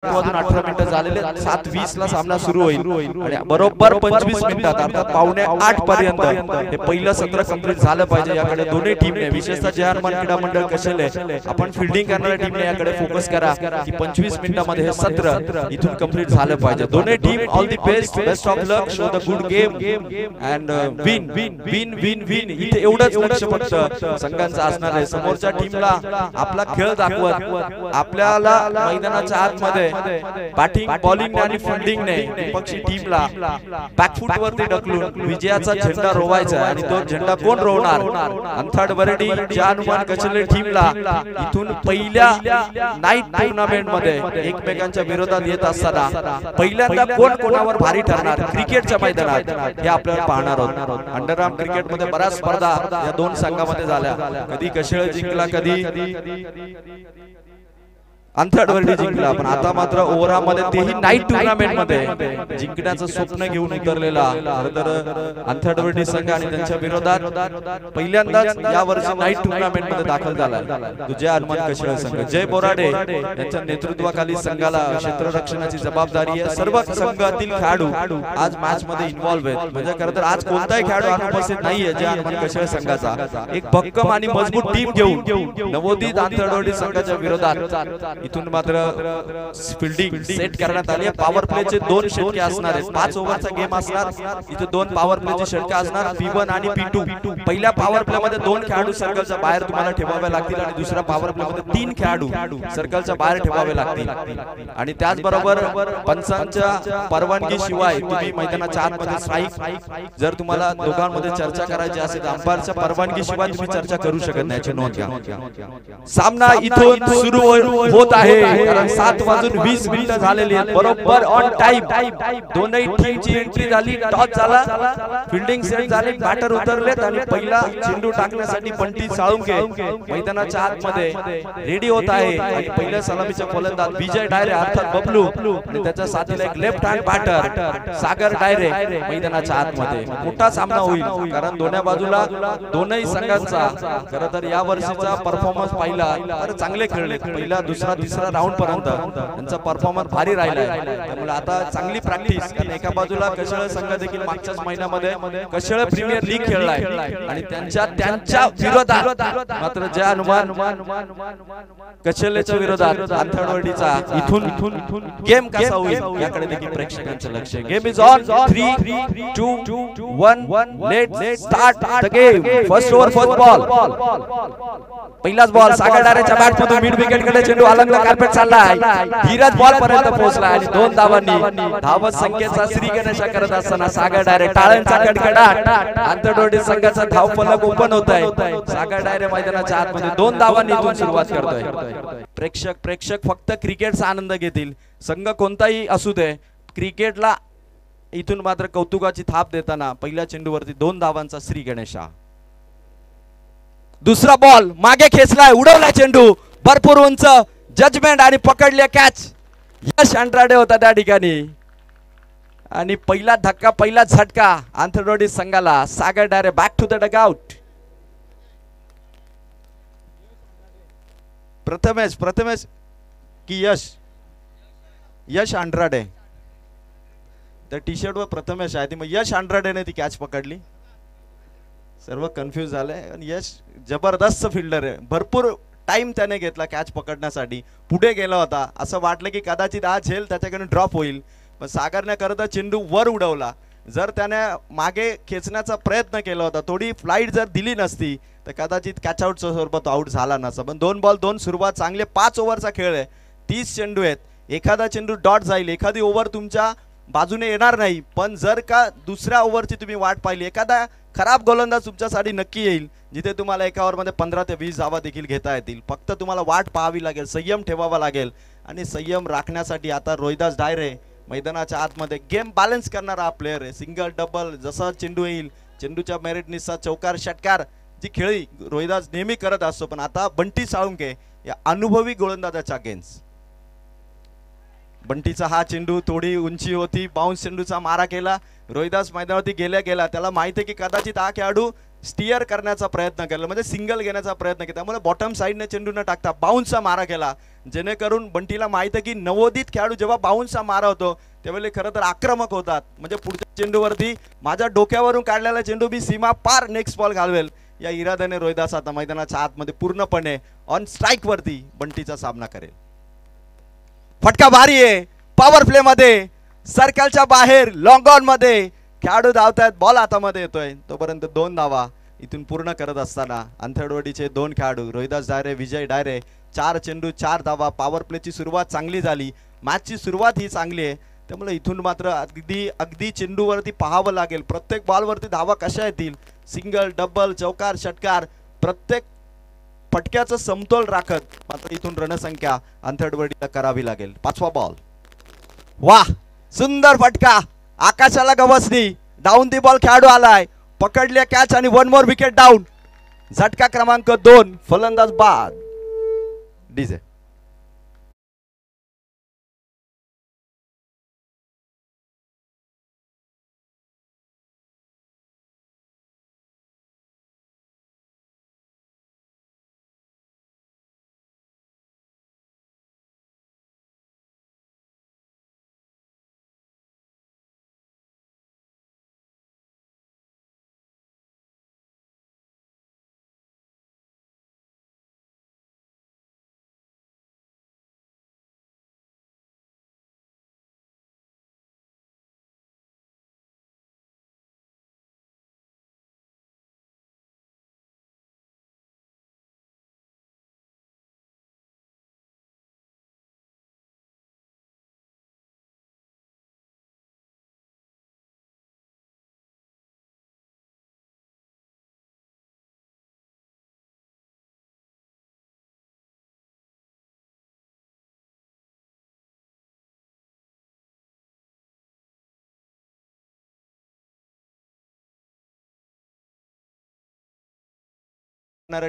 वाजून 18 मिनिटं झालेले 7:20 ला सामना सुरू होईल आणि बरोबर 25 मिनिटात अर्थात 7:45 पर्यंत हे पहिलं सत्र कंप्लीट झालं पाहिजे। याकडे दोन्ही टीमने विशेषतः जे हनुमान क्रीडा मंडळ कशेले आपण फील्डिंग करणाऱ्या टीमने याकडे फोकस करा की 25 मिनिटांमध्ये हे सत्र इथून कंप्लीट झालं पाहिजे। दोन्ही team all the best of luck, show the good game and win win win win win. इथे एवढंच लक्ष फक्त संघांचं असणार आहे। समोरच्या टीमला आपला खेळ दाखवत आपल्याला मैदानाच्या आतमध्ये बॅटिंग बॉलिंग आणि फील्डिंग ने विपक्षी टीमला बॅकफुट वरती ढकलून विजयाचा झेंडा रोवायचा आणि तो झेंडा कोण रोवणार? अंथाड बर्डी ज्या हनुमान कचले टीमला इथून पहिल्या नाईट टूर्नामेंट मध्ये एकमेकांच्या विरोधात येत असताना पहिल्यांदा कोण कोणावर भारी ठरणार क्रिकेटच्या मैदानात हे आपल्याला पाहणार आहोत। अंडरआर्म क्रिकेट मध्ये बऱ्याच स्पर्धा या दोन संघांमध्ये झाल्या, कधी कशेळ जिंकला कधी अंथाडवर्डी जिंकला, पण आता मात्र ओव्हरमध्ये तेही नाईट टूर्नामेंट मध्ये जिंकण्याचं स्वप्न घेऊन उतरलेला खरंतर अंथाडवर्डी संघ आणि त्यांच्या विरोधात पहिल्यांदाच या वर्षी नाईट टूर्नामेंट मध्ये दाखल झाला तो जय हनुमान कशेळ संघ। जय बोराडे यांच्या नेतृत्वाखाली संघाला क्षेत्ररक्षणाची जबाबदारी आहे। सर्व संघातील खेळाडू आज मॅच मध्ये इन्व्हॉल्व आहेत, म्हणजे खरंतर आज कोणताही खेळाडू अनुपस्थित नाहीये जय हनुमान कशेळ संघाचा। एक भक्कम आणि मजबूत टीम घेऊन नवोदित अंथाडवर्डी संघाच्या विरोधात इथून मात्र फील्डिंग सेट करण्यात आली आहे। पॉवर प्लेचे 2 षटके असणार आहेत, 5 ओव्हरचा गेम असणार। इथे 2 पॉवर प्लेचे षटके असणार, P1 आणि P2। पहिल्या पॉवर प्ले मध्ये 2 खेळाडू सर्कलच्या बाहेर तुम्हाला ठेवावे लागतील आणि दुसऱ्या पॉवर प्ले मध्ये 3 खेळाडू सर्कलच्या बाहेर ठेवावे लागतील आणि त्याचबरोबर पंचांच्या परवानगी शिवाय तुम्ही मैदानाच्या आतमध्ये स्ट्राईक जर तुम्हाला दोघांमध्ये चर्चा करायची असेल तर अंपायरच्या परवानगी शिवाय तुम्ही चर्चा करू शकत नाही, याची नोंद घ्या। सामना इथून सुरू होत आहे कारण 7:20 मिनिटं झालेली आहेत, बरोबर ऑन टाइम। दोन्ही टीमची एंट्री झाली, टॉस झाला, फील्डिंग सेट झाली, बॅटर उतरलेत आणि पहिला चेंडू टाकण्यासाठी बंटी साळुंके मैदानाच्या आतमध्ये रेडी होत आहे आणि पहिल्या सलामीच्या फलंदाज विजय डायरे अर्थात बबलू आणि त्याच्या साथीला एक लेफ्ट हँड बॅटर सागर डायरे मैदानाच्या आतमध्ये। मोठा सामना होईल कारण दोन्ही बाजूला दोन्ही संघांचा खरंतर या वर्षीचा परफॉर्मन्स पाहिला तर चांगले खेळले, पहिला दुसरा तिसरा राऊंड पर्यंत त्यांचा परफॉर्मन्स भारी राहिला आहे। त्यामुळे आता चांगली प्रॅक्टिस, कारण एका बाजूला कशेळ संघ देखील मागच्याच महिन्यामध्ये कशेळ प्रीमियर लीग खेळलाय आणि त्यांच्या विरोधात मात्र जय हनुमान कशेळच्या विरोधात अंथाडवर्डीचा इथून गेम कसा होईल याकडे देखील प्रेक्षकांचं लक्ष आहे। Game is on, 3 2 1 let's start the game. First over first ball, पहिलाच बॉल सागर डायरेच्या बॅट मधून मिड विकेट कडे चेंडू अलंग कार्पेट चाललाय, धीरज बॉल पर्यंत पोहोचला आणि 2 धावांनी धावत संख्येचा श्री गणेशा करत असताना सागर डायरे टाळ्यांचा कडकडाट अंथाडवर्डी संघाचा धावफलक ओपन होत आहे। सागर डायरे मैदानाच्या आतमध्ये 2 धावांनी इथून सुरुवात करतोय। प्रेक्षक फक्त क्रिकेटचा आनंद घेतील, संघ कोणताही असू दे, क्रिकेटला इथून मात्र कौतुकाची थाप देताना पहिल्या चेंडूवरती 2 धावांचा श्री गणेशा। दुसरा बॉल मागे खेचलाय, उडवला चेंडू भरपूर उंच, जजमेंट आणि पकडले कॅच। यश अंड्राडे होता त्या ठिकाणी आणि पहिला धक्का पहिला झटका अंथाडवर्डी संघाला। Sagar Dayre back to the dugout. Prathamesh की यश अंड्राडे, त्या टी शर्ट वर प्रथमेश आहे, मग यश अंड्राडेने ती कॅच पकडली। सर्व कन्फ्यूज झाले आणि यश जबरदस्त फिल्डर आहे, भरपूर टाइम त्याने घेतला कॅच पकडण्यासाठी, पुढे गेला होता, असं वाटलं की कदाचित आज झेल त्याच्याकडून ड्रॉप होईल, पण सागरने करता चेंडू वर उडवला। जर त्याने मागे खेचण्याचा प्रयत्न केला होता, थोडी फ्लाइट जर दिली नसती तर कदाचित कॅच आउटच्या स्वरूपात आउट झाला नसता। पण 2 बॉल 2 सुरुवात चांगले, 5 ओव्हरचा खेळ आहे, 30 चेंडू आहेत, एखादा चेंडू डॉट जाईल, एखादी ओव्हर तुमच्या बाजूने येणार नाही, पण जर का दुसऱ्या ओव्हरची तुम्ही वाट पाहिली एखादा खराब गोलंदाज तुमच्यासाठी नक्की येईल जिथे तुम्हाला एका ओव्हरमध्ये 15 ते 20 धावा देखील घेता येतील। फक्त तुम्हाला वाट पाहावी लागेल, संयम ठेवावा लागेल आणि संयम राखण्यासाठी आता रोहिदास डायरे मैदानाच्या आतमध्ये गेम बॅलन्स करणारा हा प्लेयर आहे। सिंगल डबल जसा चेंडू येईल, चेंडूच्या मेरिटनुसार चौकार षटकार जी खेळी रोहिदास नेहमी करत असतो, पण आता बंटी साळुंके या अनुभवी गोलंदाजाच्या अगेन्स्ट बंटीचा हा चेंडू थोडी उंची होती, बाउन्स चेंडूचा मारा केला. रोहिदास मैदानावरती गेल्या गेला त्याला माहिती आहे की कदाचित हा खेळाडू स्टिअर करण्याचा प्रयत्न केला, म्हणजे सिंगल घेण्याचा प्रयत्न केला, त्यामुळे बॉटम साईडने चेंडू न टाकता बाउन्सचा मारा केला, जेणेकरून बंटीला माहिती आहे की नवोदित खेळाडू जेव्हा बाउन्सचा मारा होतो त्यावेळी खरं तर आक्रमक होतात, म्हणजे पुढच्या चेंडूवरती माझ्या डोक्यावरून काढलेला चेंडू मी सीमा पार नेक्स्ट बॉल घालवेल या इराद्याने रोहिदास आता मैदानाच्या आतमध्ये पूर्णपणे ऑन स्ट्राईक वरती बंटीचा सामना करेल. फटका भारी आहे, पॉवर प्ले मध्ये सर्कलच्या बाहेर लॉंग ऑन मध्ये खेळाडू धावतात, बॉल हातामध्ये येतोय, तोपर्यंत 2 धावा इथून पूर्ण करत असताना अंथडवडीचे 2 खेळाडू रोहिदास डायरे, विजय डायरे, 4 चेंडू 4 धावा. पॉवर प्लेची सुरुवात चांगली झाली, मॅचची सुरुवात ही चांगली आहे, त्यामुळे इथून मात्र अगदी चेंडूवरती पाहावं लागेल प्रत्येक बॉलवरती धावा कशा येतील, सिंगल, डबल, चौकार, षटकार, प्रत्येक फटक्याचा समतोल राखत मात्र इथून रणसंख्या अंथडवडीला करावी लागेल. 5वा बॉल, वाह सुंदर फटका, आकाशाला गवसणी, डाऊन दी बॉल खेळाडू आलाय, पकडले कॅच आणि 1 मोर विकेट डाऊन. झटका क्रमांक 2, फलंदाज बाद. डीजे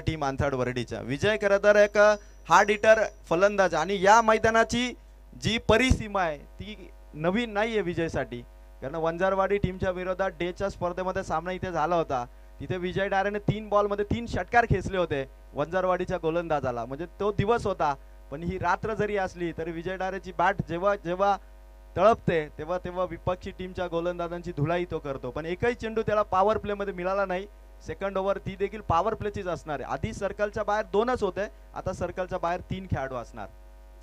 टीम अंथडवरडीच्या विजय खरं तर एक हार्ड हिटर फलंदाज, आणि या मैदानाची जी परिसीमा आहे ती नवीन नाहीये विजयसाठी, कारण वंजारवाडी टीमच्या विरोधात डेच्या स्पर्धेमध्ये सामना इथे झाला होता, तिथे विजय डायरेने 3 बॉलमध्ये 3 षटकार खेचले होते वंजारवाडीच्या गोलंदाजाला, म्हणजे तो दिवस होता. पण ही रात्र जरी असली तरी विजय डायरेची बॅट जेव्हा जेव्हा तळपते तेव्हा तेव्हा विपक्षी टीमच्या गोलंदाजांची धुलाई तो करतो, पण एकही चेंडू त्याला पॉवर प्ले मध्ये मिळाला नाही. सेकंड ओव्हर ती देखील पॉवर प्लेचीच असणार आहे. आधी सर्कलच्या बाहेर 2च होते, आता सर्कलच्या बाहेर 3 खेळाडू असणार.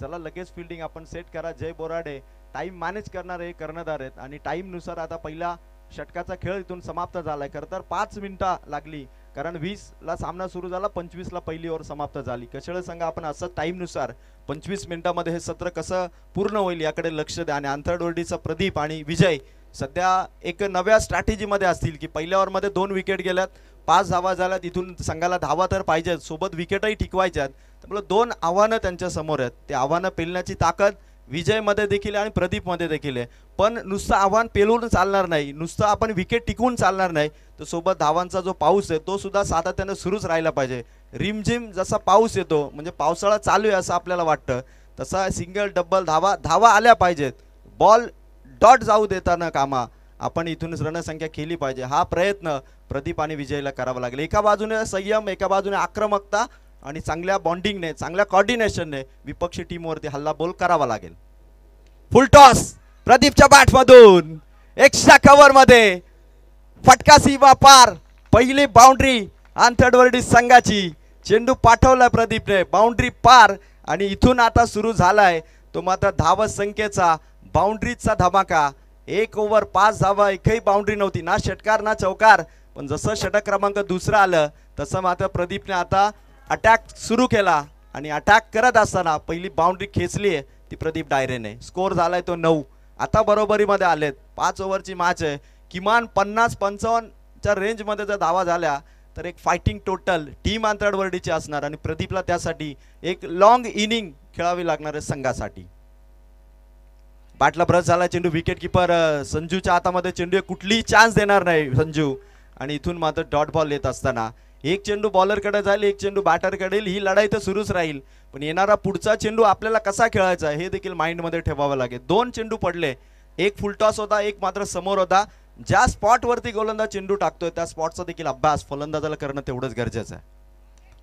चला लगेच फिल्डिंग आपण सेट करा. जय बोराडे टाइम मॅनेज करणारे कर्णधार आहेत आणि टाइम नुसार आता पहिला षटकाचा खेळ इथून समाप्त झालाय. खरं तर 5 मिनिटं लागली, कारण 20 ला सामना सुरू झाला, 25 ला पहिली ओव्हर समाप्त झाली. कशाला सांगा आपण असं टाइम नुसार 25 मिनिटांमध्ये हे सत्र कसं पूर्ण होईल याकडे लक्ष द्या. आणि अंथडवडीचा प्रदीप आणि विजय सध्या एक नव्या स्ट्रॅटेजी मध्ये असतील की पहिल्या ओव्हर मध्ये 2 विकेट गेल्यात, 5 धावा झाल्यात, इथून संघाला धावा तर पाहिजेत, सोबत विकेटही टिकवायच्यात. त्यामुळे 2 आव्हानं त्यांच्या समोर आहेत. ते आव्हानं पेलण्याची ताकद विजय मध्ये देखील आणि प्रदीप मध्ये देखील आहे. पण नुसतं आव्हान पेलून चालणार नाही, नुसतं आपण विकेट टिकवून चालणार नाही, तर सोबत धावांचा जो पाऊस आहे तो सुद्धा सातत्याने सुरूच राहिला पाहिजे. रिमझिम जसा पाऊस येतो, म्हणजे पावसाळा चालू आहे असं आपल्याला वाटतं, तसा सिंगल डबल धावा आल्या पाहिजेत. बॉल डॉट जाऊ देताना कामा आपण इथूनच रणसंख्या केली पाहिजे. हा प्रयत्न प्रदीप आणि विजयला करावा लागेल. एका बाजूने संयम, एका बाजूने आक्रमकता आणि चांगल्या बॉन्डिंगने, चांगल्या कोऑर्डिनेशनने विपक्षी टीमवरती हल्ला बोल करावा लागेल. फुल टॉस प्रदीपच्या बॅटमधून एक्स्ट्रा कव्हर मध्ये फटका सीमा पार, पहिली बाउंड्री अंथडवरडी संघाची. चेंडू पाठवला प्रदीपने, बाउंड्री पार, आणि इथून आता सुरू झालाय तो मात्र धाव संख्येचा बाउंड्रीचा धमाका. 1 ओव्हर 5 धावा, एकही बाउंड्री नव्हती, ना षटकार ना चौकार. पण जसं षटक क्रमांक 2 आलं तसं मात्र प्रदीपने आता अटॅक सुरू केला, आणि अटॅक करत असताना पहिली बाउंड्री खेचली आहे ती प्रदीप डायरेने. स्कोर झालाय तो 9. आता बरोबरीमध्ये आलेत. 5 ओव्हरची मॅच आहे, किमान 50-55च्या रेंजमध्ये जर धावा झाल्या तर एक फायटिंग टोटल टीम अंथडवरडीची असणार, आणि प्रदीपला त्यासाठी एक लॉंग इनिंग खेळावी लागणार आहे संघासाठी. बॅटला ब्रश झाला चेंडू, विकेट किपर संजूच्या हातामध्ये चेंडू, कुठलीही चान्स देणार नाही संजू, आणि इथून मात्र डॉट बॉल येत असताना एक चेंडू बॉलरकडे जाईल, एक चेंडू बॅटरकडे येईल, ही लढाई तर सुरूच राहील. पण येणारा पुढचा चेंडू आपल्याला कसा खेळायचा हे देखील माइंडमध्ये ठेवावं लागेल. 2 चेंडू पडले, एक फुलटॉस होता, एक मात्र समोर होता. ज्या स्पॉटवरती गोलंदाज चेंडू टाकतोय त्या स्पॉटचा देखील अभ्यास फलंदाजाला करणं तेवढंच गरजेचं आहे.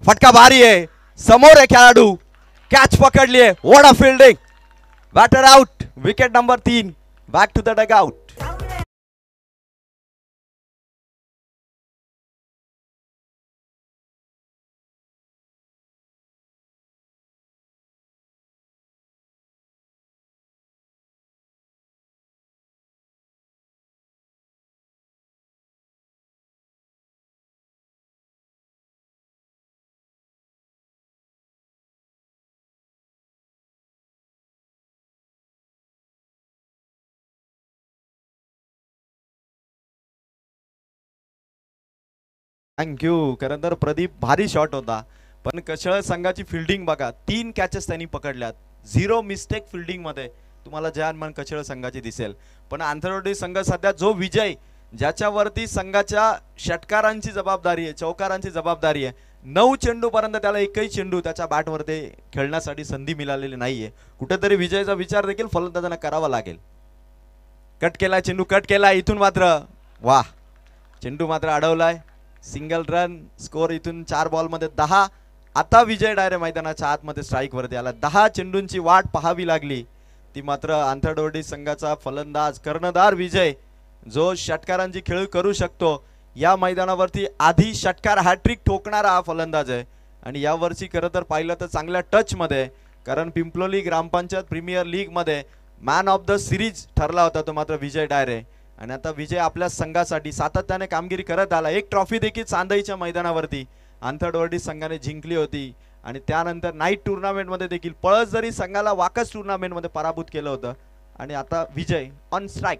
फटका भारी आहे, समोर आहे खेळाडू, कॅच पकडली आहे. What a fielding, batter out, wicket number 3, back to the dugout. Thank you. खरं तर प्रदीप भारी शॉट होता, पण कशळ संघाची फिल्डिंग बघा, 3 कॅचेस त्यांनी पकडल्यात, 0 मिस्टेक फिल्डिंग मध्ये तुम्हाला जयानमान कशळ संघाची दिसेल. पण आंतरराष्ट्रीय संघ सध्या जो विजय, ज्याच्यावरती संघाच्या षटकारांची जबाबदारी आहे, चौकारांची जबाबदारी आहे, 9 चेंडू पर्यंत त्याला एकही चेंडू त्याच्या बॅटवरती खेळण्यासाठी संधी मिळालेली नाहीये. कुठेतरी विजयाचा विचार देखील फलंदाजांना करावा लागेल. कट केला चेंडू, कट केला, इथून मात्र वाह, चेंडू मात्र अडवलाय. सिंगल रन स्कोर इथून 4 बॉलमध्ये 10. आता विजय डायरे मैदानाच्या आतमध्ये स्ट्राईक वरती आला. 10 चेंडूंची वाट पाहावी लागली, ती मात्र आंतरडोर्डी संघाचा फलंदाज कर्णधार विजय, जो षटकारांची खेळ करू शकतो, या मैदानावरती आधी षटकार हॅट्रिक ठोकणारा हा फलंदाज आहे. आणि यावर्षी खरं तर पाहिलं तर चांगल्या टच मध्ये, कारण पिंपलोली ग्रामपंचायत प्रीमियर लीग मध्ये मॅन ऑफ द सिरीज ठरला होता तो मात्र विजय डायरे. आणि आता विजय आपल्या संघासाठी सातत्याने कामगिरी करत आला. एक ट्रॉफी देखील चांदईच्या मैदानावरती आंतरडोर्डी संघाने जिंकली होती. आणि त्यानंतर नाईट टुर्नामेंट मध्ये देखील पळसदरी संघाला वाकस टुर्नामेंट मध्ये पराभूत केलं होतं. आणि आता विजय ऑन स्ट्राइक,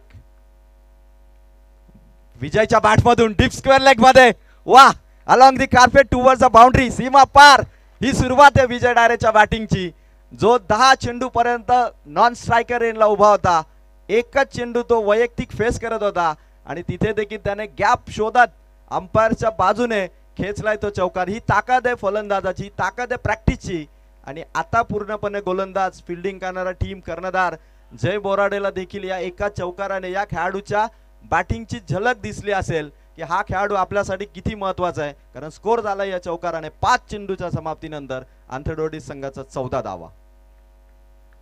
विजयच्या बॅटमधून डीप स्क्वेअर लेग मध्ये, वा, along the carpet towards the boundary, सीमा पार. ही सुरुवात आहे विजय डायरेच्या बॅटिंगची, जो 10 चेंडू पर्यंत नॉन स्ट्रायकर रेनला उभा होता. एकच चेंडू तो वैयक्तिक फेस करत होता आणि तिथे देखील त्याने गॅप शोधत अंपायरच्या बाजूने खेचलाय तो चौकार. ही ताकद आहे फलंदाजाची, ताकद आहे प्रॅक्टिसची. आणि आता पूर्णपणे गोलंदाज, फिल्डिंग करणारा टीम कर्णधार जय बोराडेला देखील या एका चौकाराने या खेळाडूच्या बॅटिंगची झलक दिसली असेल की हा खेळाडू आपल्यासाठी किती महत्त्वाचा आहे. कारण स्कोर झाला या चौकाराने 5 चेंडूच्या समाप्तीनंतर आंतरडोर्डी संघाचा 14 धावा,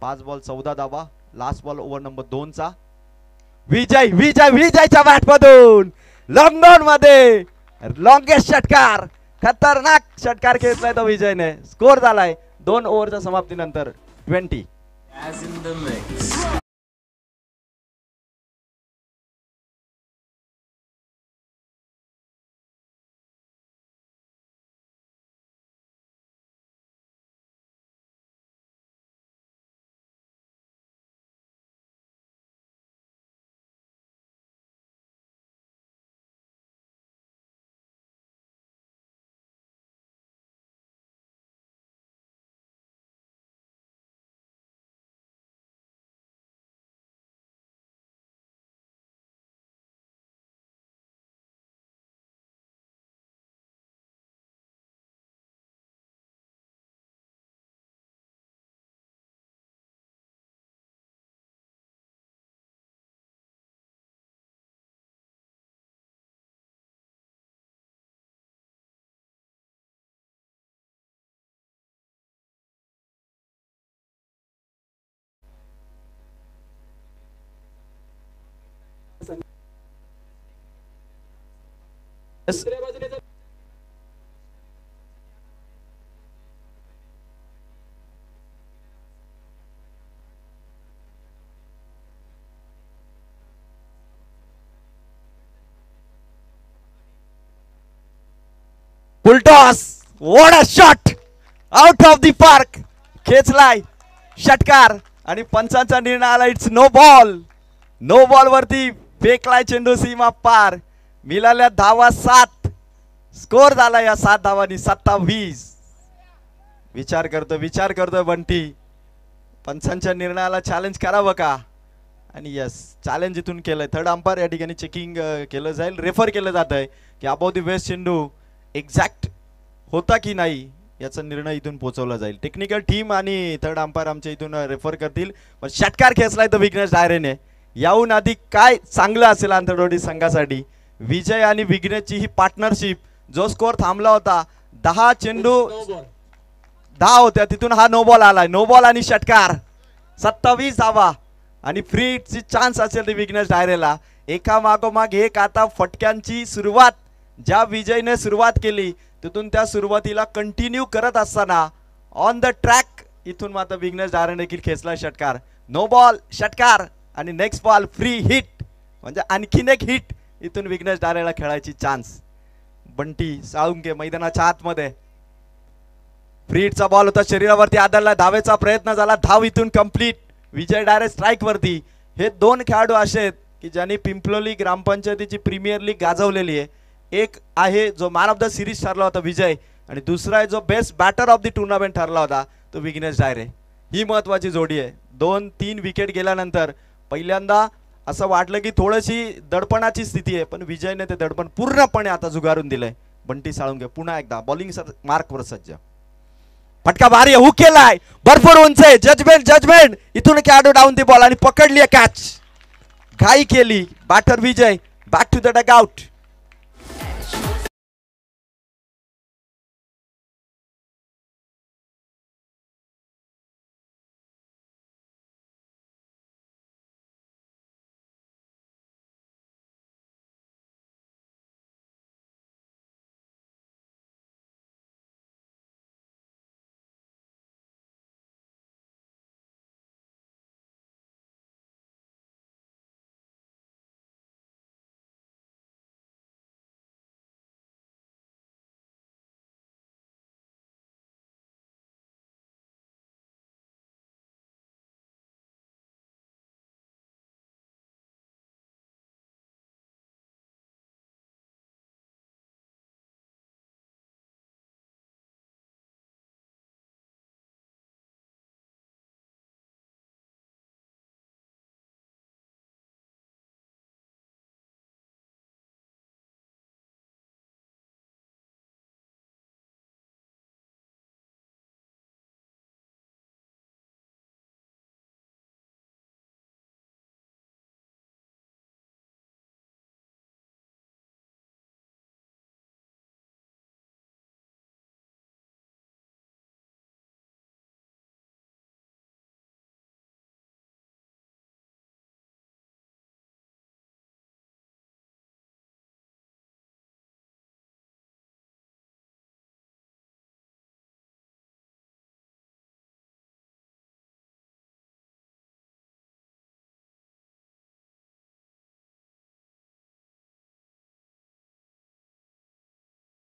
5 बॉल 14 धावा. लास्ट बॉल ओव्हर नंबर 2 चा. विजय विजय विजयच्या बॅटमधून लॉंग ऑन मध्ये लॉंगेस्ट षटकार, खतरनाक षटकार खेचलाय तो विजयने. स्कोर झालाय 2 ओव्हरच्या समाप्तीनंतर 20. Full toss, what a shot, out of the park, खेचलाय षटकार आणि पंचांचा निर्णय आला. It's no ball. No ball वरती फेकलाय चेंडू सीमा पार. मिळाल्या धावा 7, स्कोर झाला या 7 धावांनी 27. विचार करतोय बंटी, पंचांच्या निर्णयाला चॅलेंज करावं का. आणि यस, चॅलेंज इथून केलंय. थर्ड अंपायर या ठिकाणी चेकिंग केलं जाईल, रेफर केलं जात आहे की अबाव द वेस्ट चेंडू एक्झॅक्ट होता की नाही याचा निर्णय इथून पोहोचवला जाईल. टेक्निकल टीम आणि थर्ड अंपायर आमच्या इथून रेफर करतील. पण षटकार खेचलाय तर विघ्नेश डायरेने. याहून अधिक काय चांगलं असेल आंतरडोडी संघासाठी. विजय आणि विघ्नेशची ही पार्टनरशिप. जो स्कोर थांबला होता 10 चेंडू 10 होत्या तिथून हा नो बॉल आलाय. नो बॉल आणि षटकार 27 धावा आणि फ्री हिटची चान्स असेल ते विघ्नेश डायरेला. एका मागोमाग एक आता फटक्यांची सुरुवात. ज्या विजयने सुरुवात केली तिथून त्या सुरुवातीला कंटिन्यू करत असताना ऑन द ट्रॅक इथून मात्र विघ्नेश डायरे देखील खेचला षटकार. नो बॉल षटकार आणि नेक्स्ट बॉल फ्री हिट म्हणजे आणखीन एक हिट इथून विघ्नेश डायरेला खेळायची चान्स. बंटी साळुंके मैदानाच्या आतमध्ये. फ्री हिटचा बॉल होता शरीरावरती आदळला. धावेचा प्रयत्न झाला. धाव इथून कंप्लीट. विजय डायरे स्ट्राईक वरती. हे दोन खेळाडू असे आहेत की ज्यांनी पिंपलोली ग्रामपंचायतीची प्रीमियर लीग गाजवलेली आहे. एक आहे जो मॅन ऑफ द सिरीज ठरला होता विजय आणि दुसरा आहे जो best batter of the tournament ठरला होता तो विघ्नेश डायरे. ही महत्वाची जोडी आहे. 2-3 विकेट गेल्यानंतर पहिल्यांदा असं वाटलं की थोडीशी दडपणाची स्थिती आहे पण विजयने ते दडपण पूर्णपणे आता जुगारून दिलंय. बंटी साळुंके पुन्हा एकदा बॉलिंग मार्कवर सज्ज. फटका भारी हुक केलाय. भरपूर उंच आहे. जजमेंट जजमेंट इथून खेळाडू डाऊन दी बॉल आणि पकडली कॅच. घाई केली batter Vijay. Back to the dugout.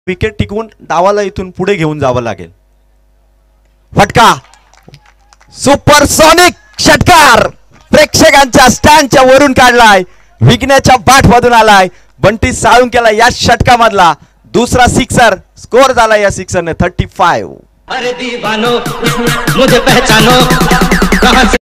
Wicket टिकवून डावाला इथून पुढे घेऊन जावं लागेल. फटका सुपरसोनिक षटकार प्रेक्षकांच्या स्टँडच्या वरून काढलाय. विघ्नेच्या बाट मधून आलाय. बंटी साळुंकेला या षटकामधला दुसरा सिक्सर. स्कोर झाला या सिक्सरने 35. अरे दीवानो मुझे पहचानो कहां से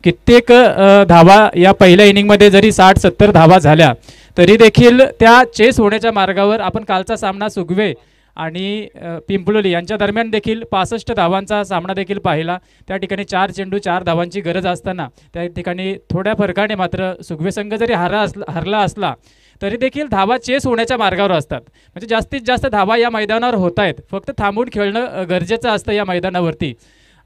कित्येक धावा या पहिल्या इनिंगमध्ये जरी 60-70 धावा झाल्या तरी देखील त्या चेस होण्याच्या मार्गावर आपण कालचा सामना सुगवे आणि पिंपलोली यांच्या दरम्यान देखील 65 धावांचा सामना देखील पाहिला. त्या ठिकाणी 4 चेंडू 4 धावांची गरज असताना त्या ठिकाणी थोड्या फरकाने मात्र सुगवे संघ जरी हरला असला तरी देखील धावा चेस होण्याच्या मार्गावर असतात. म्हणजे जास्तीत जास्त धावा या मैदानावर होत आहेत, फक्त थांबून खेळणं गरजेचं असतं या मैदानावरती.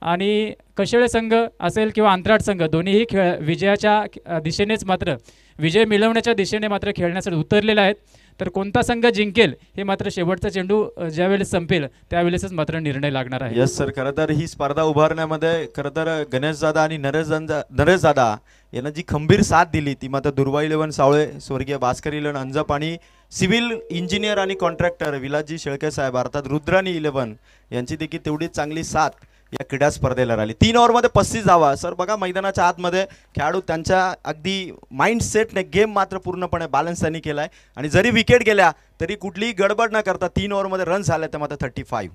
आणि कशेळे संघ असेल किंवा अंतराळ संघ दोन्हीही विजयाच्या दिशेनेच मात्र विजय मिळवण्याच्या दिशेने मात्र खेळण्यासाठी उतरलेले आहेत. तर कोणता संघ जिंकेल हे मात्र शेवटचा चेंडू ज्यावेळेस संपेल त्यावेळेसच मात्र निर्णय लागणार आहे. यस सर, खरं तर ही स्पर्धा उभारण्यामध्ये खरं तर गणेशदादा आणि नरेशदादा यांना जी खंबीर साथ दिली ती मात्र दुर्वा 11 सावळे, स्वर्गीय भास्कर 11 अंजप आणि सिव्हिल इंजिनियर आणि कॉन्ट्रॅक्टर विलासजी शेळके साहेब अर्थात रुद्राणी 11 यांची देखील तेवढीच चांगली साथ या क्रीडा स्पर्धेला राहिली. 3 ओव्हरमध्ये 35 धावा. सर बघा, मैदानाच्या आतमध्ये खेळाडू त्यांच्या अगदी माइंडसेटने गेम मात्र पूर्णपणे बॅलन्स त्यांनी केलाय आणि जरी विकेट गेल्या तरी कुठलीही गडबड न करता 3 ओव्हरमध्ये रन झाले ते मात्र 35.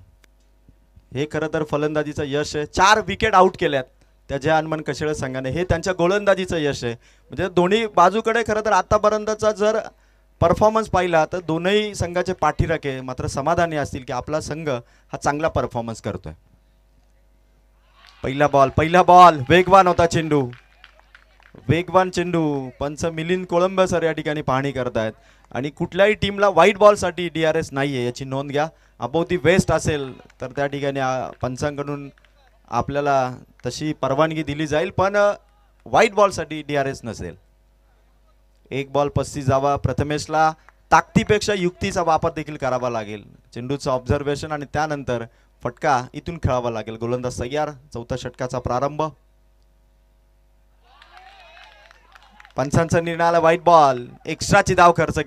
हे खरं तर फलंदाजीचं यश आहे. 4 विकेट आउट केल्यात त्या जय हनुमान कशेळे संघाने, हे त्यांच्या गोलंदाजीचं यश आहे. म्हणजे दोन्ही बाजूकडे खरं तर आतापर्यंतचा जर परफॉर्मन्स पाहिला तर दोनही संघाचे पाठीराखे मात्र समाधानी असतील की आपला संघ हा चांगला परफॉर्मन्स करतोय. पहिला बॉल वेगवान होता चेंडू, वेगवान चेंडू. पंच मिलिंद कोळंबे सर या ठिकाणी पाहणी करतायत आणि कुठल्याही टीमला व्हाईट बॉलसाठी DRS नाही आहे याची नोंद घ्या. अबोव वेस्ट असेल तर त्या ठिकाणी पंचांकडून आपल्याला तशी परवानगी दिली जाईल, पण व्हाईट बॉलसाठी DRS नसेल. 1 बॉल 35 धावा. प्रथमेशला ताकदीपेक्षा युक्तीचा वापर देखील करावा लागेल. चेंडूचं ऑब्झर्वेशन आणि त्यानंतर फटका इथून खेळावा लागेल. गोलंदाज तयार. 4थ्या षटकाचा प्रारंभ. पंचांचा निर्णय आला व्हाईट बॉल. एक्स्ट्राची धाव खर्च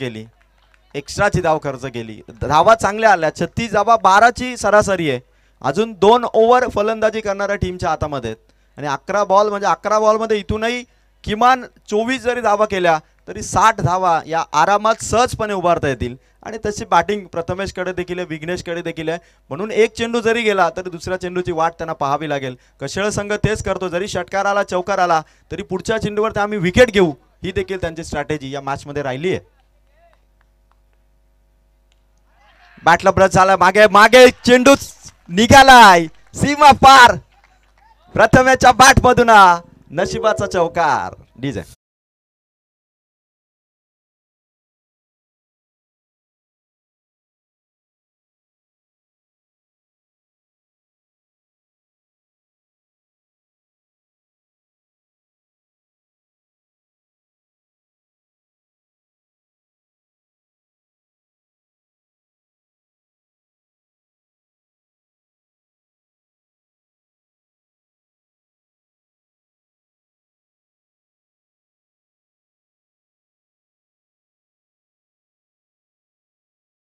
केली. धावा चांगल्या आल्या. 36 धावा 12ची सरासरी आहे. अजून 2 ओव्हर फलंदाजी करणाऱ्या टीमच्या हातामध्ये आणि 11 बॉल म्हणजे 11 बॉलमध्ये इथूनही किमान 24 जरी धावा केल्या तरी 60 धावा या आरामात सहजपणे उभारता येतील. आणि तशी बॅटिंग प्रथमेशकडे देखील आहे, विघ्नेशकडे देखील आहे. म्हणून एक चेंडू जरी गेला तरी दुसऱ्या चेंडूची वाट त्यांना पाहावी लागेल. कशेळ संघ तेच करतो. जरी षटकार आला, चौकार आला तरी पुढच्या चेंडूवर ते आम्ही विकेट घेऊ, ही देखील त्यांची स्ट्रॅटेजी या मॅचमध्ये राहिली आहे. बॅटला ब्रश झाला. मागे चेंडू निघालाय सीमा पार. प्रथमेच्या बॅट मधून नशिबाचा चौकार. डीजे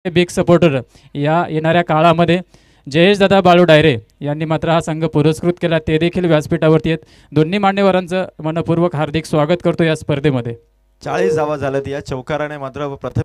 बिग सपोर्टर या येणाऱ्या काळामध्ये जयेश दादा बाळू डायरे यांनी मात्र हा संघ पुरस्कृत केला. ते देखील व्यासपीठावरती आहेत. दोन्ही मान्यवरांचं मनपूर्वक हार्दिक स्वागत करतो या स्पर्धेमध्ये. 40 धावा झाल्यात या चौकाराने मात्र प्रथम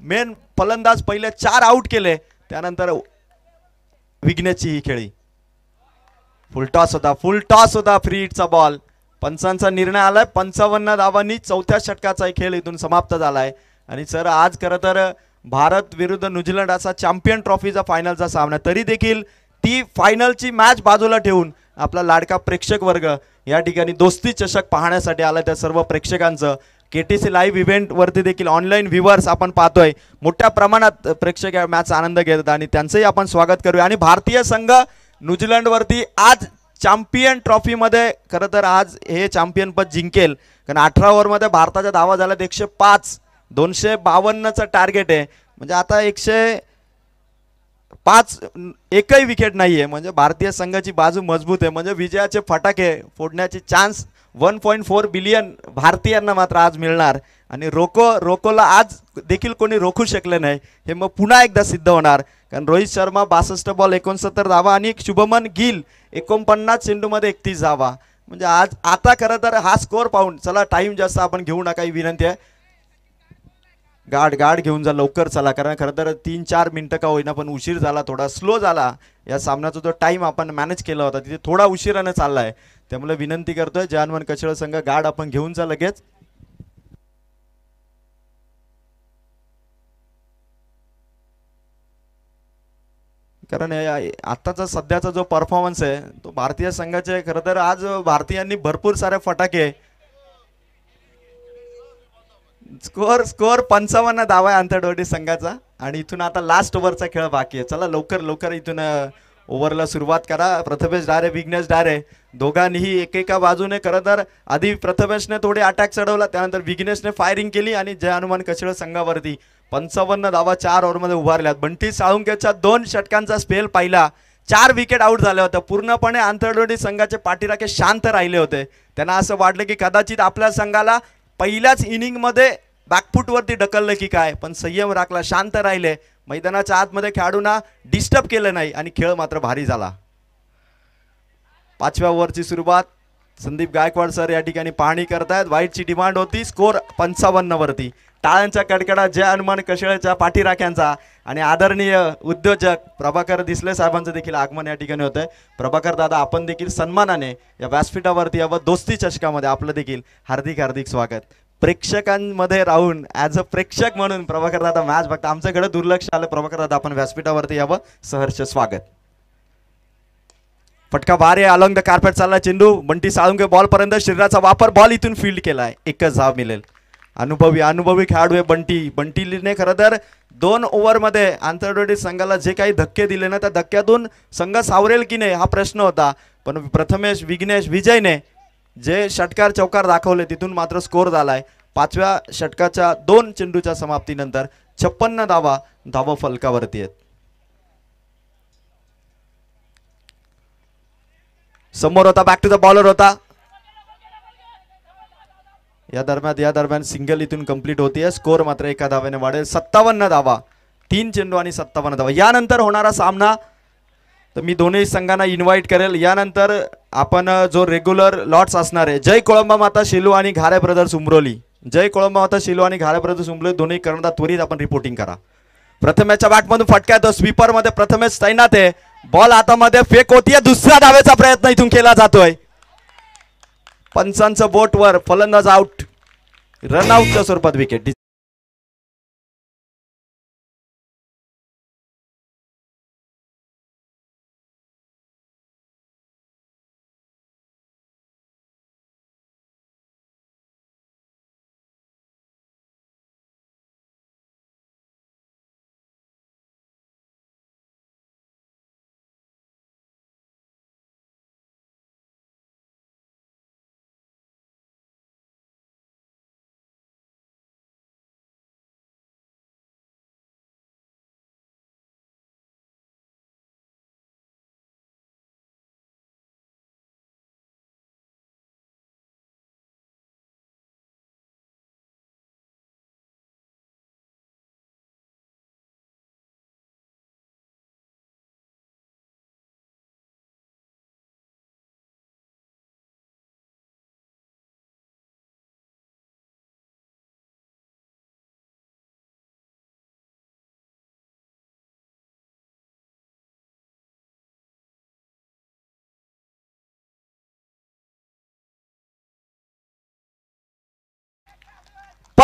मेन फलंदाज पहिले 4 आउट केले, त्यानंतर विघ्नेशची ही खेळी. फुल टॉस होता फ्री हिटचा बॉल. पंचांचा निर्णय आलाय. 55 धावांनी चौथ्या षटकाचा खेळ इथून समाप्त झालाय. आणि सर आज खरं तर भारत विरुद्ध न्यूझीलंड असा चॅम्पियन ट्रॉफीचा फायनलचा सामना, तरी देखील ती फायनलची मॅच बाजूला ठेवून आपला लाडका प्रेक्षक वर्ग या ठिकाणी दोस्ती चषक पाहण्यासाठी आला. त्या सर्व प्रेक्षकांचं KTC लाईव्ह इव्हेंट वरती देखील ऑनलाईन व्ह्युअर्स आपण पाहतोय, मोठ्या प्रमाणात प्रेक्षक या मॅच आनंद घेतात आणि त्यांचंही आपण स्वागत करूया. आणि भारतीय संघ न्यूझीलंड वरती आज चॅम्पियन ट्रॉफी मध्ये खरं तर आज हे चॅम्पियन पद जिंकेल, कारण 18 ओव्हरमध्ये भारताच्या धावा झाल्यात 105. 252चं टार्गेट आहे, म्हणजे आता 105 एकही विकेट नाहीये, म्हणजे भारतीय संघाची बाजू मजबूत आहे. म्हणजे विजयाचे फटाके फोडण्याची चान्स 1.4 बिलियन भारतीयांना मात्र आज मिळणार. आणि रोकोला आज देखील कोणी रोखू शकले नाही, हे मग पुन्हा एकदा सिद्ध होणार. कारण रोहित शर्मा 62 बॉल 69 धावा आणि शुभमन गिल 49 चेंडूमध्ये 31 धावा. म्हणजे आज आता खरं तर हा स्कोअर पाहून चला, टाइम जास्त आपण घेऊ नका ही विनंती आहे. गाड घेऊन जा लवकर चला, कारण खरं तर 3-4 मिनटं का होईना पण उशीर झाला, थोडा स्लो झाला. या सामन्याचा जो टाइम आपण मॅनेज केला होता तिथे थोडा उशिराने चाललाय, त्यामुळे विनंती करतोय जानवन कचळ संघ गाड आपण घेऊन जा लगेच. कारण आताचा सध्याचा जो परफॉर्मन्स आहे तो भारतीय संघाचे, खरं तर आज भारतीयांनी भरपूर सारे फटाके. स्कोअर 55 धावा आहे आंतरडोटी संघाचा. आणि इथून आता लास्ट ओव्हरचा खेळ बाकी आहे. चला लवकर इथून ओव्हरला सुरुवात करा. प्रथमेश डारे, विघ्नेश डारे दोघांनीही एकेका बाजूने, खरं तर आधी प्रथमेशने थोडे अटॅक चढवला, त्यानंतर विघ्नेशने फायरिंग केली आणि जय हनुमान कचळ संघावरती 55 धावा 4 ओव्हरमध्ये उभारल्यात. बंटी साळुंकेच्या 2 षटकांचा स्पेल पाहिला, 4 विकेट आउट झाल्या होत्या. पूर्णपणे आंतरडोटी संघाचे पाठीराखे शांत राहिले होते. त्यांना असं वाटलं की कदाचित आपल्या संघाला पहिल्याच इनिंगमध्ये बॅकफूटवरती ढकललं की काय, पण संयम राखला, शांत राहिले, मैदानाच्या आतमध्ये खेळाडूंना डिस्टर्ब केलं नाही आणि खेळ मात्र भारी झाला. 5व्या ओव्हरची सुरुवात. संदीप गायकवाड सर या ठिकाणी पाहणी करतायत. वाईटची डिमांड होती. स्कोर 55 वरती. टाळ्यांचा कडकडा जय हनुमान कशळच्या पाठीराख्यांचा. आणि आदरणीय उद्योजक प्रभाकर दिसले साहेबांचं देखील आगमन या ठिकाणी होतंय. प्रभाकर दादा, आपण देखील सन्मानाने या व्यासपीठावरती यावं दोस्ती चषकामध्ये आपलं देखील हार्दिक स्वागत. प्रेक्षकांमध्ये राहून ॲज अ प्रेक्षक म्हणून प्रभाकर दादा मॅच बघता, आमच्याकडे दुर्लक्ष आलं. प्रभाकर दादा, आपण व्यासपीठावरती यावं, सहर्ष स्वागत. फटका भारी, अलॉंग द कार्पेट चालला चेंडू. बंटी साळुंके बॉल पर्यंत शरीराचा वापर, बॉल इथून फील्ड केलाय, एकच धाव मिळेल. अनुभवी खेळाडू आहे बंटीने खरं तर 2 ओव्हरमध्ये आंतरडोटी संघाला जे काही धक्के दिले ना, त्या धक्क्यातून संघ सावरेल की नाही हा प्रश्न होता. पण प्रथमेश, विघ्नेश, विजयने जे षटकार चौकार दाखवले तिथून मात्र स्कोर झालाय. 5व्या षटकाच्या 2 चेंडूच्या समाप्तीनंतर 56 धावा फलकावरती आहेत. समोर होता, बॅक टू द बॉलर होता. या दरम्यान सिंगल इथून कंप्लीट होतीये. स्कोर मात्र 1 धावेने वाढेल. 57 धावा, 3 चेंडू आणि 57 धावा. यानंतर होणारा सामना तर मी दोन्ही संघांना इन्व्हाइट करेल. यानंतर आपण जो रेग्युलर लॉट्स असणार आहे, जय कोळंबा माता शिलू आणि घारे ब्रदर्स उमरोली. जय कोळंबा माता शिलू आणि घारे ब्रदर्स उमरोली दोन्ही कर्णधार त्वरित आपण रिपोर्टिंग करा. प्रथमेशच्या बॅटमधून फटका येतो. स्वीपर मध्ये प्रथमेश तैनात आहे. बॉल हातामध्ये फेक होतीये. दुसऱ्या धावेचा प्रयत्न इथून केला जातोय. पंचांचं बोटवर, फलंदाज आउट, रनआउटच्या स्वरूपात विकेट.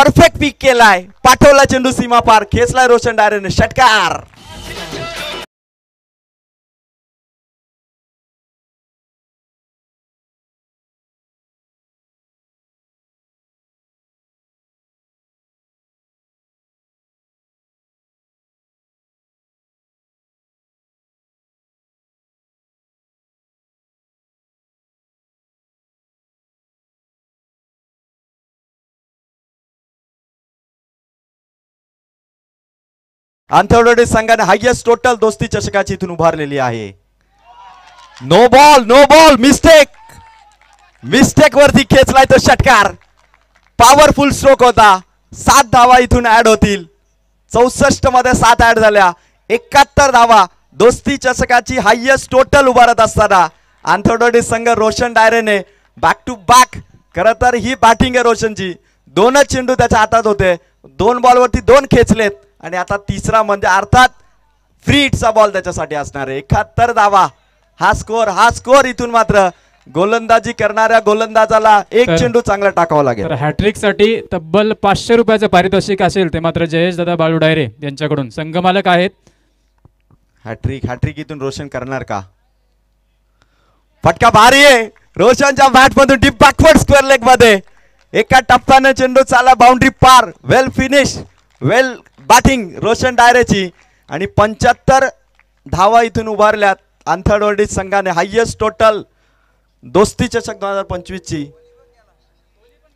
परफेक्ट पिक केलाय, पाठवला चेंडू सीमा पार, खेचलाय रोशन डायरेने, षटकार. आंथरडे संघाने हायएस्ट टोटल दोस्ती चषकाची इथून उभारलेली आहे. नो बॉल मिस्टेक वरती खेचलाय तो षटकार. पॉवरफुल स्ट्रोक होता. 7 धावा इथून ऍड होतील. 64 मध्ये 7 ऍड झाल्या. 71 धावा दोस्ती चषकाची हायएस्ट टोटल उभारत असताना आंथरडे संघ रोशन डायरेने बॅक टू बॅक. खरं तर ही बॅटिंग आहे रोशनची. 2च चेंडू त्याच्या हातात होते. 2 बॉलवरती 2 खेचलेत आणि आता तिसरा म्हणजे अर्थात फ्री हिटचा बॉल त्याच्यासाठी असणार आहे. 71 धावा हा स्कोर इथून मात्र गोलंदाजी करणाऱ्या गोलंदाजाला एक चेंडू चांगला टाकावा लागेल. तर हॅट्रिक साठी तब्बल 500 रुपयाचं पारितोषिक असेल ते मात्र जयेश दादा बाळू डायरे यांच्याकडून संघमालक आहेत. हॅट्रिक इथून रोशन करणार का? फटका भारी आहे रोशनच्या बॅट मधून डीप बॅकवर्ड स्क्वेअर लेग मध्ये. एका टप्प्याने चेंडू चाला बाउंड्री पार. वेल फिनिश, वेल बॅटिंग रोशन डायरेची. आणि 75 धावा इथून उभारल्यात आंथरडे संघाने. हायएस्ट टोटल दोस्ती चषक 2025 ची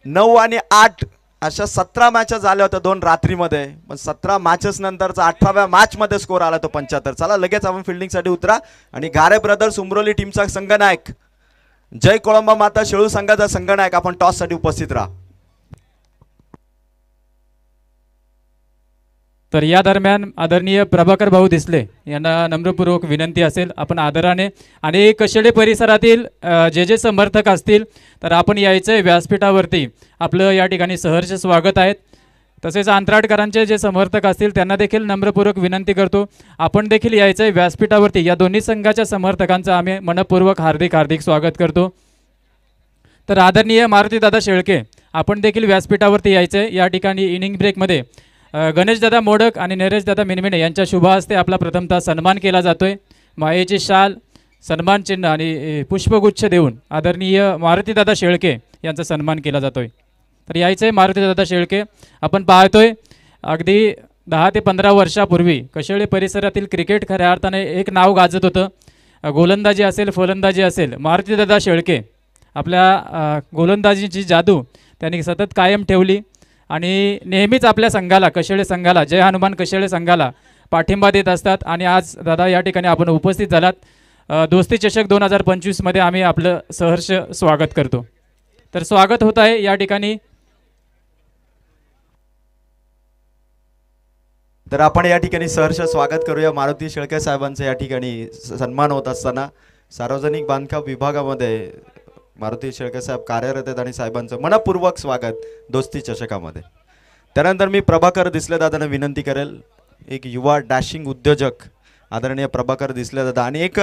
9 आणि 8 अशा 17 मॅचेस झाल्या होत्या 2 रात्रीमध्ये. पण 17 मॅचेस नंतरचा 18व्या मॅच मध्ये स्कोर आला तो 75. चला लगेच आपण फिल्डिंग साठी उतरा आणि गारे ब्रदर्स उमरोली टीमचा संघनायक जय कोळंबा माता शेळू संघाचा संघनायक आपण टॉस साठी उपस्थित राहा. तर या दरम्यान आदरणीय प्रभाकर भाऊ दिसले यांना नम्रपूर्वक विनंती असेल आपण आदराने आणि कशेडे परिसरातील जे समर्थक असतील तर आपण यायचं व्यासपीठावरती. आपलं या ठिकाणी सहर्ष स्वागत आहे. तसेच अंतराळकरांचे जे समर्थक असतील त्यांना देखील नम्रपूर्वक विनंती करतो आपण देखील यायचं व्यासपीठावरती. या दोन्ही संघाच्या समर्थकांचं आम्ही मनपूर्वक हार्दिक स्वागत करतो. तर आदरणीय मारुतीदादा शेळके आपण देखील व्यासपीठावरती यायचं. या ठिकाणी इनिंग ब्रेकमध्ये गणेशदादा मोडक आणि नरेशदादा मिनमिने यांच्या शुभ हस्ते आपला प्रथमतः सन्मान केला जातोय. मायेची शाल, सन्मान चिन्ह आणि पुष्पगुच्छ देऊन आदरणीय मारुतीदादा शेळके यांचा सन्मान केला जातोय. तर यायचं आहे मारुतीदादा शेळके. आपण पाहतोय अगदी 10 ते 15 वर्षापूर्वी कशेळे परिसरातील क्रिकेट खऱ्या अर्थाने एक नाव गाजत होतं. गोलंदाजी असेल फलंदाजी असेल मारुतीदादा शेळके आपल्या गोलंदाजीची जादू त्यांनी सतत कायम ठेवली आणि नेहमीच आपल्या संघाला कशेळे संघाला जय हनुमान कशेळे संघाला पाठिंबा देत असतात. आणि आज दादा या ठिकाणी आपण उपस्थित झालात. दोस्ती चषक 2025 मध्ये आम्ही आपलं सहर्ष स्वागत करतो. तर स्वागत होत आहे या ठिकाणी. तर आपण या ठिकाणी सहर्ष स्वागत करूया मारुती शेळके साहेबांचं. या ठिकाणी सन्मान होत असताना सार्वजनिक बांधकाम विभागामध्ये मारुती शेळके साहेब कार्यरत आहेत आणि साहेबांचं मनपूर्वक स्वागत दोस्ती चषकामध्ये. त्यानंतर मी प्रभाकर दिसले दादांना विनंती करेल. एक युवा डॅशिंग उद्योजक आदरणीय प्रभाकर दिसले दादा आणि एक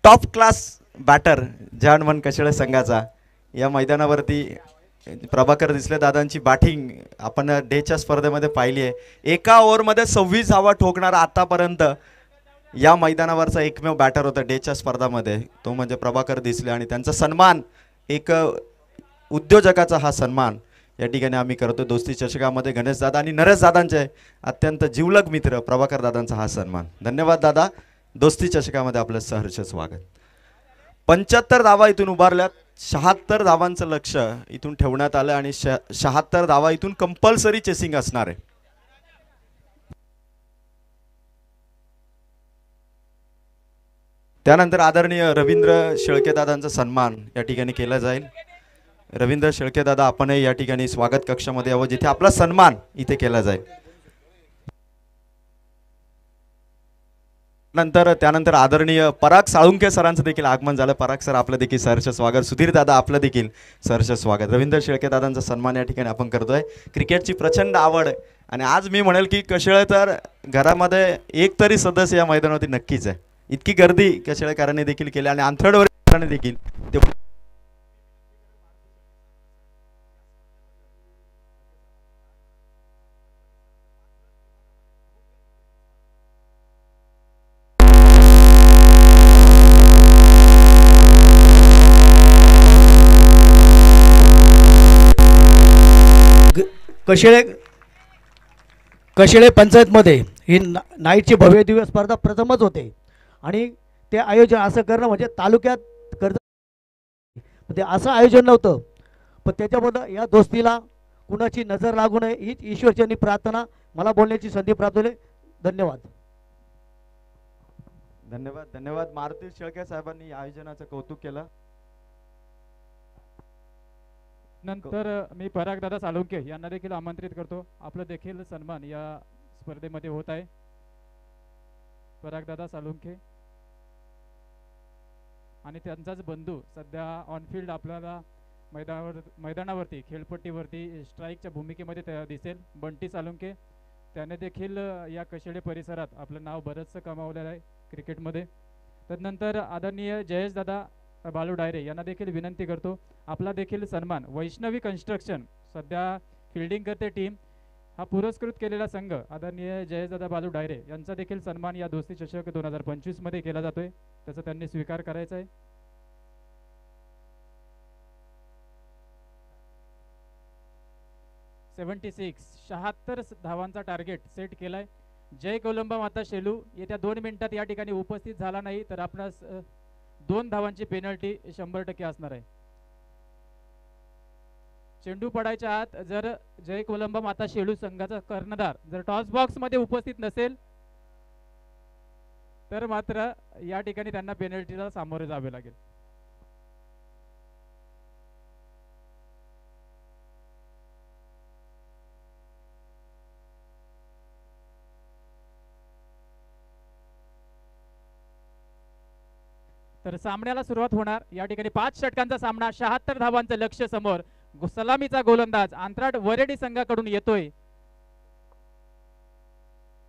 टॉप क्लास बॅटर जय कशेळे संघाचा. या मैदानावरती प्रभाकर दिसले दादांची बॅटिंग आपण डेच्या स्पर्धेमध्ये पाहिली आहे. एका ओव्हरमध्ये 26 धावा ठोकणारा आतापर्यंत या मैदानावरचा एकमेव बॅटर होता डेच्या स्पर्धामध्ये तो म्हणजे प्रभाकर दिसले. आणि त्यांचा सन्मान एक उद्योजकाचा हा सन्मान या ठिकाणी आम्ही करतो दोस्ती चषकामध्ये. गणेशदादा आणि नरेशदादांचे अत्यंत जिवलग मित्र प्रभाकर दादांचा हा सन्मान. धन्यवाद दादा. दोस्ती चषकामध्ये आपलं सहर्ष स्वागत. 75 धावा इथून उभारल्यात. 76 धावांचं लक्ष इथून ठेवण्यात आलं आणि 76 धावा इथून कंपल्सरी चेसिंग असणार आहे. त्यानंतर आदरणीय रवींद्र शेळकेदादांचा सन्मान या ठिकाणी केला जाईल. रवींद्र शेळकेदादा आपणही या ठिकाणी स्वागत कक्षामध्ये यावं जिथे आपला सन्मान इथे केला जाईल. त्यानंतर आदरणीय पराग साळुंके सरांचं देखील आगमन झालं. पराग सर आपलं देखील सहर्ष स्वागत. सुधीर दादा आपलं देखील सहर्ष स्वागत. रवींद्र शेळकेदादांचा सन्मान या ठिकाणी आपण करतोय. क्रिकेटची प्रचंड आवड आणि आज मी म्हणेल की कशेळे तर घरामध्ये एक तरी सदस्य या मैदानावरती नक्कीच आहे. इतकी गर्दी कशेळेकरांनी देखील केली आणि आंथरडवरीकरांनी देखील कशेळे पंचायतमध्ये ही नाईटची भव्य दिव्य स्पर्धा प्रथमच होते आणि ते आयोजन असं करणं म्हणजे तालुक्यात कर्ज ते असं आयोजन नव्हतं, पण त्याच्याबद्दल या दोस्तीला कुणाची नजर लागू नये हीच ईश्वरचरणी प्रार्थना. मला बोलण्याची संधी प्राप्त झाली. धन्यवाद. धन्यवाद. धन्यवाद. मारुती शेळके साहेबांनी या आयोजनाचं कौतुक केलं. नंतर मी परागदादा साळुंखे यांना देखील आमंत्रित करतो. आपलं देखील सन्मान या स्पर्धेमध्ये होत आहे. परागदादा साळुंखे आणि त्यांचाच बंधू सध्या ऑनफिल्ड आपल्याला मैदानावरती खेळपट्टीवरती स्ट्राईकच्या भूमिकेमध्ये दिसेल, बंटी साळुंखे. त्याने देखील या कशेळे परिसरात आपलं नाव बरंचसं कमावलेलं आहे क्रिकेटमध्ये. तदनंतर आदरणीय जयेश दादा बालू डायरे यांना देखील विनंती करतो, आपला देखील सन्मान. वैष्णवी कन्स्ट्रक्शन सध्या फिल्डिंग करते टीम, हा पुरस्कृत केलेला संघ आदरणीय जयेशदादा बालू डायरे यांचा देखील सन्मान या दोस्ती चषक 2025 मध्ये केला जातोय. त्याचा त्यांनी स्वीकार करायचा आहे. शहात्तर धावांचा टार्गेट सेट केलाय. जय कोलंबा माता शेलू येत्या 2 मिनिटात या ठिकाणी उपस्थित झाला नाही तर आपणास 2 धावांची पेनल्टी 100% असणार आहे. चेंडू पडायच्या आत जर जय कोलंबा माता शेलू संघाचा कर्णधार जर टॉस बॉक्स मध्ये उपस्थित नसेल तर मात्र या ठिकाणी त्यांना पेनल्टीला सामोरे जावे लागेल. तर सामन्याला सुरुवात होणार. या ठिकाणी 5 षटकांचा सामना, 76 धावांचं लक्ष्य समोर. सलामीचा गोलंदाज अंतराळ वरेडी संघाकडून येतोय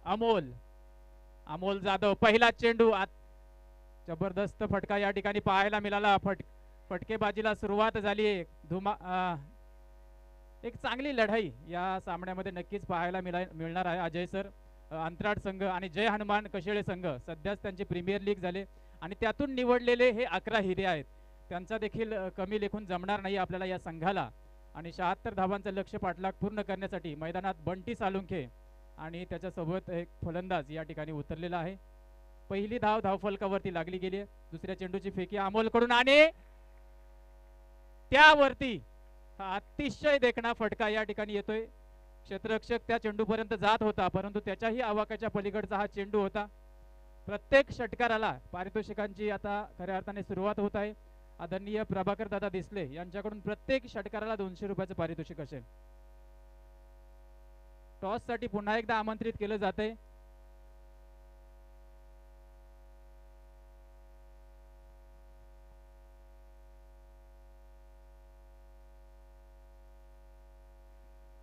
अमोल जाधव. पहिला चेंडू जबरदस्त फटका या ठिकाणी पाहायला मिळाला. फटकेबाजीला सुरुवात झाली. एक चांगली लढाई या सामन्यामध्ये नक्कीच पाहायला मिळणार आहे. अजय सर, अंतराळ संघ आणि जय हनुमान कशेळे संघ सध्याच त्यांचे प्रीमियर लीग झाले आणि त्यातून निवडलेले हे 11 हिरे आहेत. त्यांचा देखील कमी लेखून जमणार नाही आपल्याला या संघाला. आणि 76 धावांचं लक्ष्य पाठलाग पूर्ण करण्यासाठी मैदानात बंटी साळुंखे आणि त्याच्यासोबत एक फलंदाज या ठिकाणी उतरलेला आहे. पहिली धाव धावफलकावरती लागली गेली. दुसऱ्या चेंडूची फेकी अमोलकडून आणि त्यावरती अतिशय देखणा फटका या ठिकाणी येतोय. क्षेत्ररक्षक त्या चेंडूपर्यंत जात होता परंतु त्याच्याही आवाकाच्या पलीकडचा हा चेंडू होता. प्रत्येक षटकाराला पारितोषिकांची आता खऱ्या अर्थाने सुरुवात होत आहे. आदरणीय प्रभाकर दादा दिसले यांच्याकडून प्रत्येक षटकाराला 200 रुपयाचं पारितोषिक असेल. टॉस साठी पुन्हा एकदा आमंत्रित केलं जाते.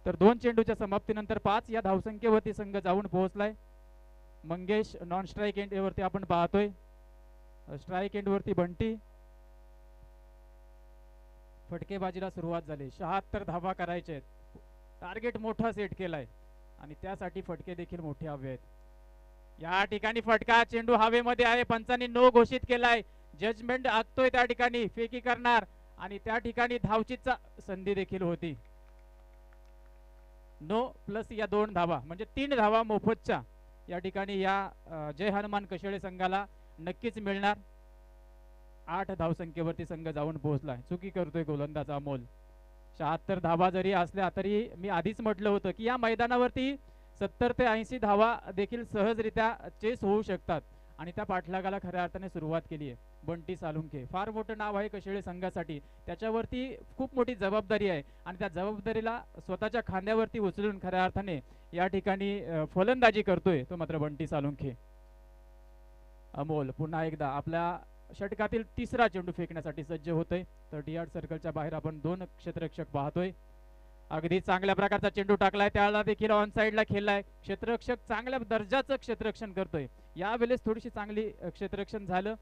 तर 2 चेंडूच्या समाप्तीनंतर 5 या धावसंख्येवरती संघ जाऊन पोहोचलाय. मंगेश नॉन स्ट्राईक एंड वरती आपण पाहतोय. स्ट्राईक एंड वरती बंटी. फटकेबाजीला सुरुवात झाली. 76 धावा करायचे आहेत. टार्गेट मोठा सेट केलाय आणि त्यासाठी फटके देखील मोठे हवे आहेत. या ठिकाणी फटका, चेंडू हवेमध्ये आहे. पंचांनी नो घोषित केलाय. जजमेंट आखतोय त्या ठिकाणी फेकी करणार आणि त्या ठिकाणी धावचीचा संधी देखील होती. नो प्लस या 2 धावा म्हणजे 3 धावा मोफतच्या या ठिकाणी या जय हनुमान कशेळे संघाला नक्कीच मिळणार. 8 धावसंख्येवरती संघ जाऊन पोहोचलाय. चुकी करतोय गोलंदाज अमोल. 76 धावा जरी असल्या तरी मी आधीच म्हटलं होतं की या मैदानावरती 70 ते 80 धावा देखील सहजरित्या चेस होऊ शकतात आणि त्या पाठलागाला खऱ्या अर्थाने सुरुवात केली आहे. बंटी साळुंखे फार मोठं नाव आहे कशेळे संघासाठी. त्याच्यावरती खूप मोठी जबाबदारी आहे आणि त्या जबाबदारीला स्वतःच्या खांद्यावरती उचलून खऱ्या अर्थाने या ठिकाणी फलंदाजी करतोय तो मात्र बंटी साळुंखे. अमोल पुन्हा एकदा आपल्या षटकातील 3रा चेंडू फेकण्यासाठी सज्ज होतोय. 30 यार्ड सर्कलच्या बाहेर आपण 2 क्षेत्ररक्षक पाहतोय. अगदी चांगल्या प्रकारचा चेंडू टाकलाय. त्याला देखील ऑन साइडला खेळलाय. क्षेत्ररक्षक चांगल्या दर्जाचं क्षेत्ररक्षण करतोय. यावेळेस थोडीशी चांगली क्षेत्ररक्षण झालं.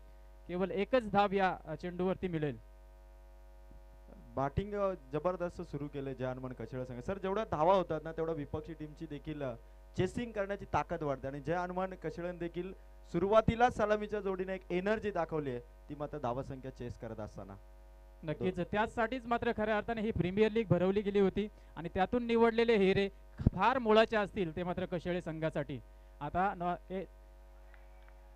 केवळ 1च धाव या चेंडूवरती मिळेल. बॅटिंग जबरदस्त सुरू केले जय हनुमान कशेळे संघ. सर जेवढ्या धावा होतात ना तेवढा विपक्षी टीमची देखील चेसिंग करण्याची ताकद वाढते आणि जय हनुमान कशेळे देखील सुरुवातीला सलामीच्या जोडीने एक एनर्जी दाखवली आहे ती मात्र धावसंख्या चेस करत असताना. नक्कीच त्याचसाठीच मात्र खऱ्या अर्थाने ही प्रीमियर लीग भरवली गेली होती आणि त्यातून निवडलेले हिरे फार मोलाचे असतील ते मात्र कशेळे संघासाठी. आता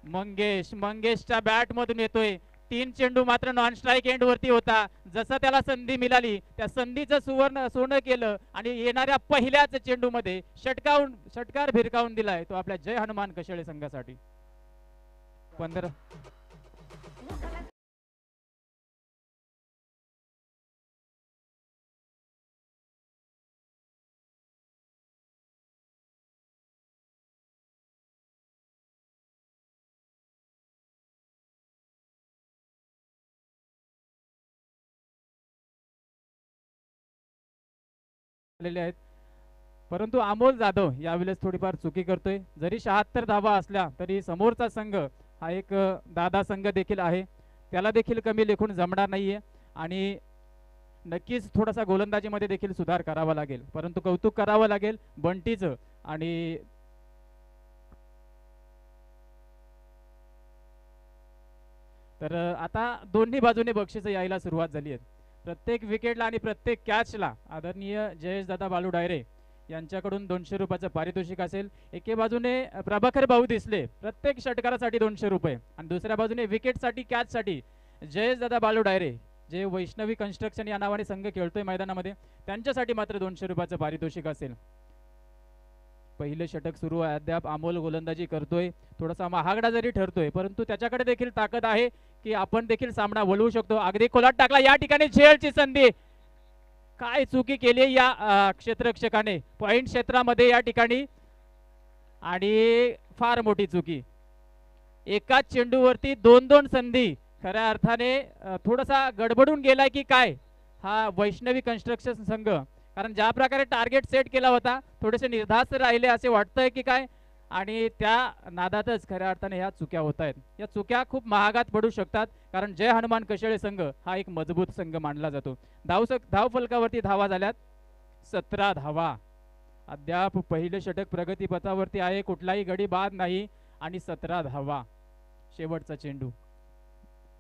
मंगेशच्या बॅट मधून येतोय 3 चेंडू मात्र नॉन स्ट्राईक एंड वरती होता. जसं त्याला संधी मिळाली त्या संधीचं सोनं केलं आणि येणाऱ्या पहिल्याच चेंडू मध्ये षटकार भिरकावून दिलाय तो आपल्या जय हनुमान कशेळे संघासाठी. 15 आहेत. परंतु अमोल जाधव यावेळेस थोडीफार चुकी करतोय. जरी 76 धावा असल्या तरी समोरचा संघ हा एक दादा संघ देखील आहे, त्याला देखील कमी लेखून जमणार नाहीये आणि नक्कीच थोडासा गोलंदाजीमध्ये देखील सुधार करावा लागेल. परंतु कौतुक करावं लागेल बंटीचं. आणि तर आता दोन्ही बाजूने बक्षिसं यायला सुरुवात झाली आहे. प्रत्येक विकेटला आणि प्रत्येक कॅचला आदरणीय जयेश दादा बालू डायरे यांच्याकडून 200 रुपयाचं पारितोषिक असेल. एके बाजूने प्रभाकर भाऊ दिसले प्रत्येक षटकारासाठी 200 रुपये आणि दुसऱ्या बाजूने विकेटसाठी कॅचसाठी जयेश दादा बालू डायरे जे वैष्णवी कन्स्ट्रक्शन या नावाने संघ खेळतोय मैदानामध्ये त्यांच्यासाठी मात्र 200 रुपयाचं पारितोषिक असेल. पहिले षटक सुरू आहे. अद्याप अमोल गोलंदाजी करतोय. थोडासा महागडा जरी ठरतोय परंतु त्याच्याकडे देखील ताकद आहे की आपण देखील सामना वळवू शकतो. अगदी खोलात टाकला या ठिकाणी झेलची संधी. काय चुकी केली या क्षेत्ररक्षकाने पॉइंट क्षेत्रामध्ये या ठिकाणी आणि फार मोठी चुकी. एकाच चेंडूवरती 2-2 संधी. खऱ्या अर्थाने थोडासा गडबडून गेलाय की काय हा वैष्णवी कन्स्ट्रक्शन संघ. कारण ज्या प्रकारे टार्गेट सेट केला होता थोडेसे निर्धास्त राहिले असे वाटतंय की काय आणि त्या नादातच खऱ्या अर्थाने ह्या चुक्या होत आहेत. या चुक्या खूप महागात पडू शकतात कारण जय हनुमान कशेळे संघ हा एक मजबूत संघ मानला जातो. धाव फलकावरती धावा झाल्यात 17 धावा. अद्याप पहिले षटक प्रगतीपथावरती आहे. कुठलाही गडी बाद नाही आणि 17 धावा. शेवटचा चेंडू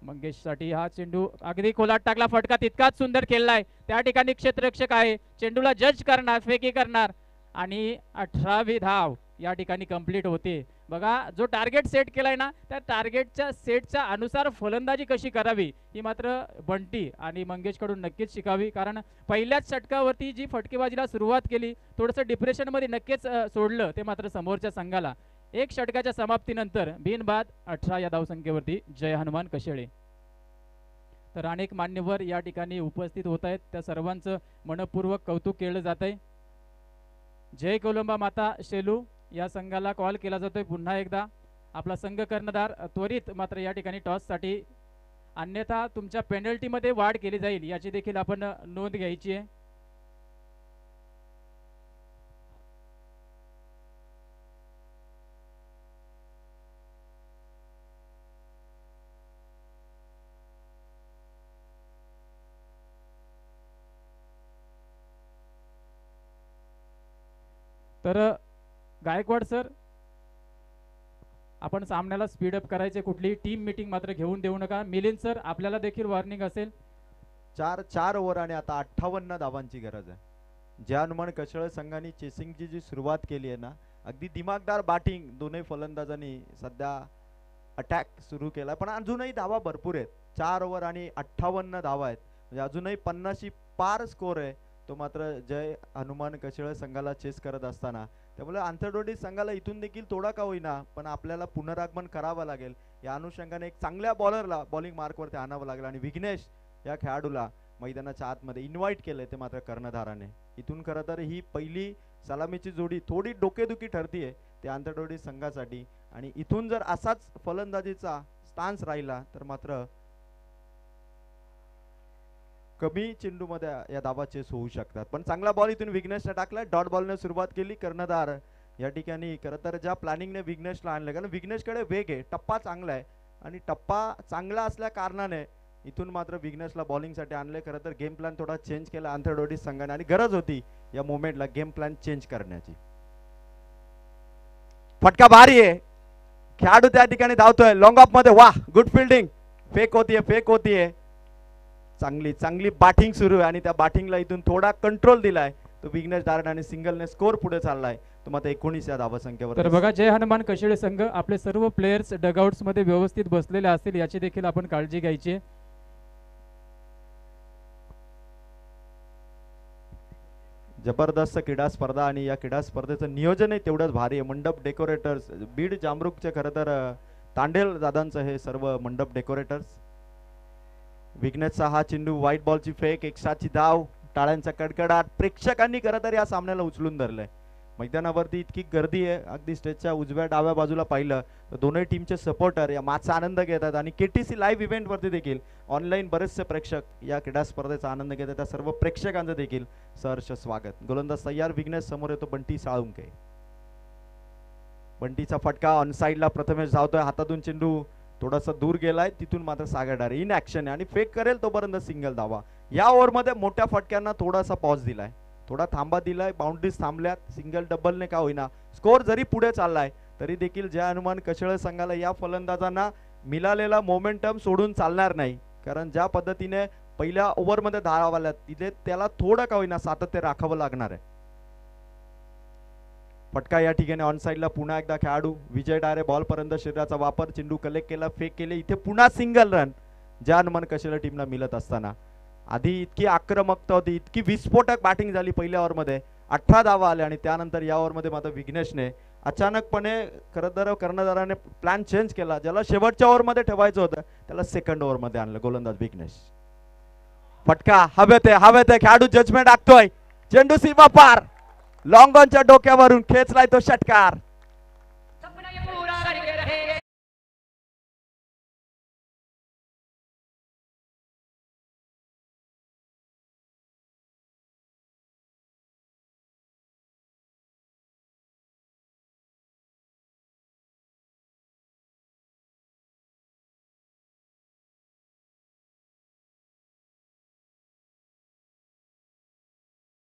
मंगेशसाठी. हा चेंडू अगदी खोलात टाकला. फटका तितकाच सुंदर खेळलाय. त्या ठिकाणी क्षेत्ररक्षक आहे चेंडूला जज करणार फेकी करणार आणि 18वी धाव या ठिकाणी कंप्लीट होते. बघा जो टार्गेट सेट केलाय ना त्या टार्गेटच्या सेटच्या अनुसार फलंदाजी कशी करावी ही मात्र बंटी आणि मंगेश कडून नक्कीच शिकावी. कारण पहिल्याच षटकावरती जी फटकेबाजीला सुरुवात केली थोडंसं डिप्रेशन मध्ये नक्कीच सोडलं ते मात्र समोरच्या संघाला. एक षटकाच्या समाप्तीनंतर बिनबाद 18 या धावसंख्येवरती जय हनुमान कशेळे. तर अनेक मान्यवर या ठिकाणी उपस्थित होत आहेत. त्या सर्वांचं मनपूर्वक कौतुक केलं जात आहे. जय कोलंबा माता शेलू या संघाला कॉल केला जातोय पुन्हा एकदा. आपला संघ कर्णधार त्वरित मात्र या ठिकाणी टॉससाठी अन्यथा तुमच्या पेनल्टीमध्ये वाढ केली जाईल याची देखील आपण नोंद घ्यायची आहे. तर गायकवाड सर आपण सामन्याला स्पीडअप करायचे. कुठलीही टीम मीटिंग मात्र घेऊन देऊ नका. मिलिंद सर आपल्याला देखील वॉर्निंग असेल. 4 ओव्हर आणि आता 58 धावांची गरज आहे. जय हनुमान कशेळे संघाने चेसिंगची जी सुरुवात केली आहे ना अगदी दिमागदार बॅटिंग दोन्ही फलंदाजांनी सध्या अटॅक सुरू केला पण अजूनही धावा भरपूर आहेत. 4 ओव्हर आणि 58 धावा आहेत म्हणजे अजूनही 50 पार स्कोर आहे तो मात्र जय हनुमान कशेळे संघाला चेस करत असताना. त्यामुळे आंतरडोडी संघाला इथून देखील थोडा का होईना पण आपल्याला पुनरागमन करावं लागेल. या अनुषंगाने एक चांगल्या बॉलरला बॉलिंग मार्कवरती आणावं लागेल आणि विघ्नेश या खेळाडूला मैदानाच्या आतमध्ये इन्व्हाइट केलंय ते मात्र कर्णधाराने. इथून खरं तर ही पहिली सलामीची जोडी थोडी डोकेदुखी ठरतीये ते आंतरडोडी संघासाठी आणि इथून जर असाच फलंदाजीचा स्टान्स राहिला तर मात्र कमी चेंडू मध्ये या धावा चेस होऊ शकतात. पण चांगला बॉल इथून विघ्नेशला टाकला. डॉट बॉलने सुरुवात केली कर्णधार या ठिकाणी. खरं तर ज्या प्लॅनिंगने विघ्नेशला आणलं कारण विघ्नेशकडे वेग आहे टप्पा चांगला आहे आणि टप्पा चांगला असल्या कारणाने इथून मात्र विघ्नेशला बॉलिंगसाठी आणले. खरं तर गेम प्लॅन थोडा चेंज केला आंतरडोडी संघाने आणि गरज होती या मोमेंटला गेम प्लॅन चेंज करण्याची. फटका भारी आहे. खेळाडू त्या ठिकाणी धावतोय लॉंग ऑफ मध्ये. वाह गुड फिल्डिंग. फेक होतीये चांगली चांगली बॅटिंग सुरू आहे आणि त्या बॅटिंगला इथून थोडा कंट्रोल दिलाय तो विघ्नेश दारड आणि सिंगलने स्कोर पुढे चाललाय तो मात्र 19 या धावसंख्येवर. तर बघा जय हनुमान कशिळे संघ आपले सर्व प्लेयर्स डगआउट्स मध्ये व्यवस्थित बसलेले असतील याची देखील आपण काळजी घ्यायची. जबरदस्त क्रीडा स्पर्धा आणि या क्रीडा स्पर्धेचं नियोजनही तेवढंच भारी आहे. मंडप डेकोरेटर्स बीड जामरुकचे खरं तर तांडेल दादांचं हे सर्व मंडप डेकोरेटर्स. विघ्नेशचा हा चेंडू व्हाईट बॉलची फेक एक्स्ट्राची धाव टाळ्यांचा कडकडाट प्रेक्षकांनी खरं तर या सामन्याला उचलून धरलंय. मैदानावरती इतकी गर्दी आहे अगदी स्टेजच्या उजव्या डाव्या बाजूला पाहिलं तर दोन्ही टीमचे सपोर्टर या मॅचचा आनंद घेतात आणि केटीसी लाईव्ह इव्हेंट वरती देखील ऑनलाईन बरेचसे प्रेक्षक या क्रीडा स्पर्धेचा आनंद घेतात. त्या सर्व प्रेक्षकांचं देखील सहर्ष स्वागत. गोलंदाज तयार विघ्नेश समोर येतो बंटी साळुंके. बंटीचा फटका ऑन साइडला प्रथमेश धावतोय हातातून चेंडू थोडासा दूर गेलाय तिथून मात्र सागरडार इन ऍक्शन आणि फेक करेल तोपर्यंत सिंगल धावा. या ओव्हरमध्ये मोठ्या फटक्यांना थोडासा पॉज दिलाय थोडा थांबा दिलाय बाउंड्रीज थांबल्यात सिंगल डबलने का होईना स्कोर जरी पुढे चाललाय तरी देखील जय हनुमान कशिळे संघाला या फलंदाजांना मिळालेला मोमेंटम सोडून चालणार नाही कारण ज्या पद्धतीने पहिल्या ओव्हरमध्ये धावा आल्यात तिथे त्याला थोडं का होईना सातत्य राखावं लागणार आहे. फटका या ठिकाणी ऑन साइडला पुन्हा एकदा खेळाडू विजय डायरे बॉल पर्यंत शरीराचा वापर चेंडू कलेक्ट केला फेक केले इथे पुन्हा सिंगल रन जय हनुमान कशिळे टीमला मिळत असताना. आधी इतकी आक्रमकता होती इतकी विस्फोटक बॅटिंग झाली पहिल्या ओव्हरमध्ये 18 धावा आल्या आणि त्यानंतर या ओव्हरमध्ये मात्र विघ्नेशने अचानकपणे खरं तर कर्णधाराने प्लॅन चेंज केला ज्याला शेवटच्या ओव्हरमध्ये ठेवायचं होतं त्याला सेकंड ओव्हरमध्ये आणलं गोलंदाज विघ्नेश. फटका हवेत आहे खेळाडू जजमेंट आखतोय चेंडू सीमा पार लॉंग ऑनच्या डोक्यावरून खेचलाय तो षटकार.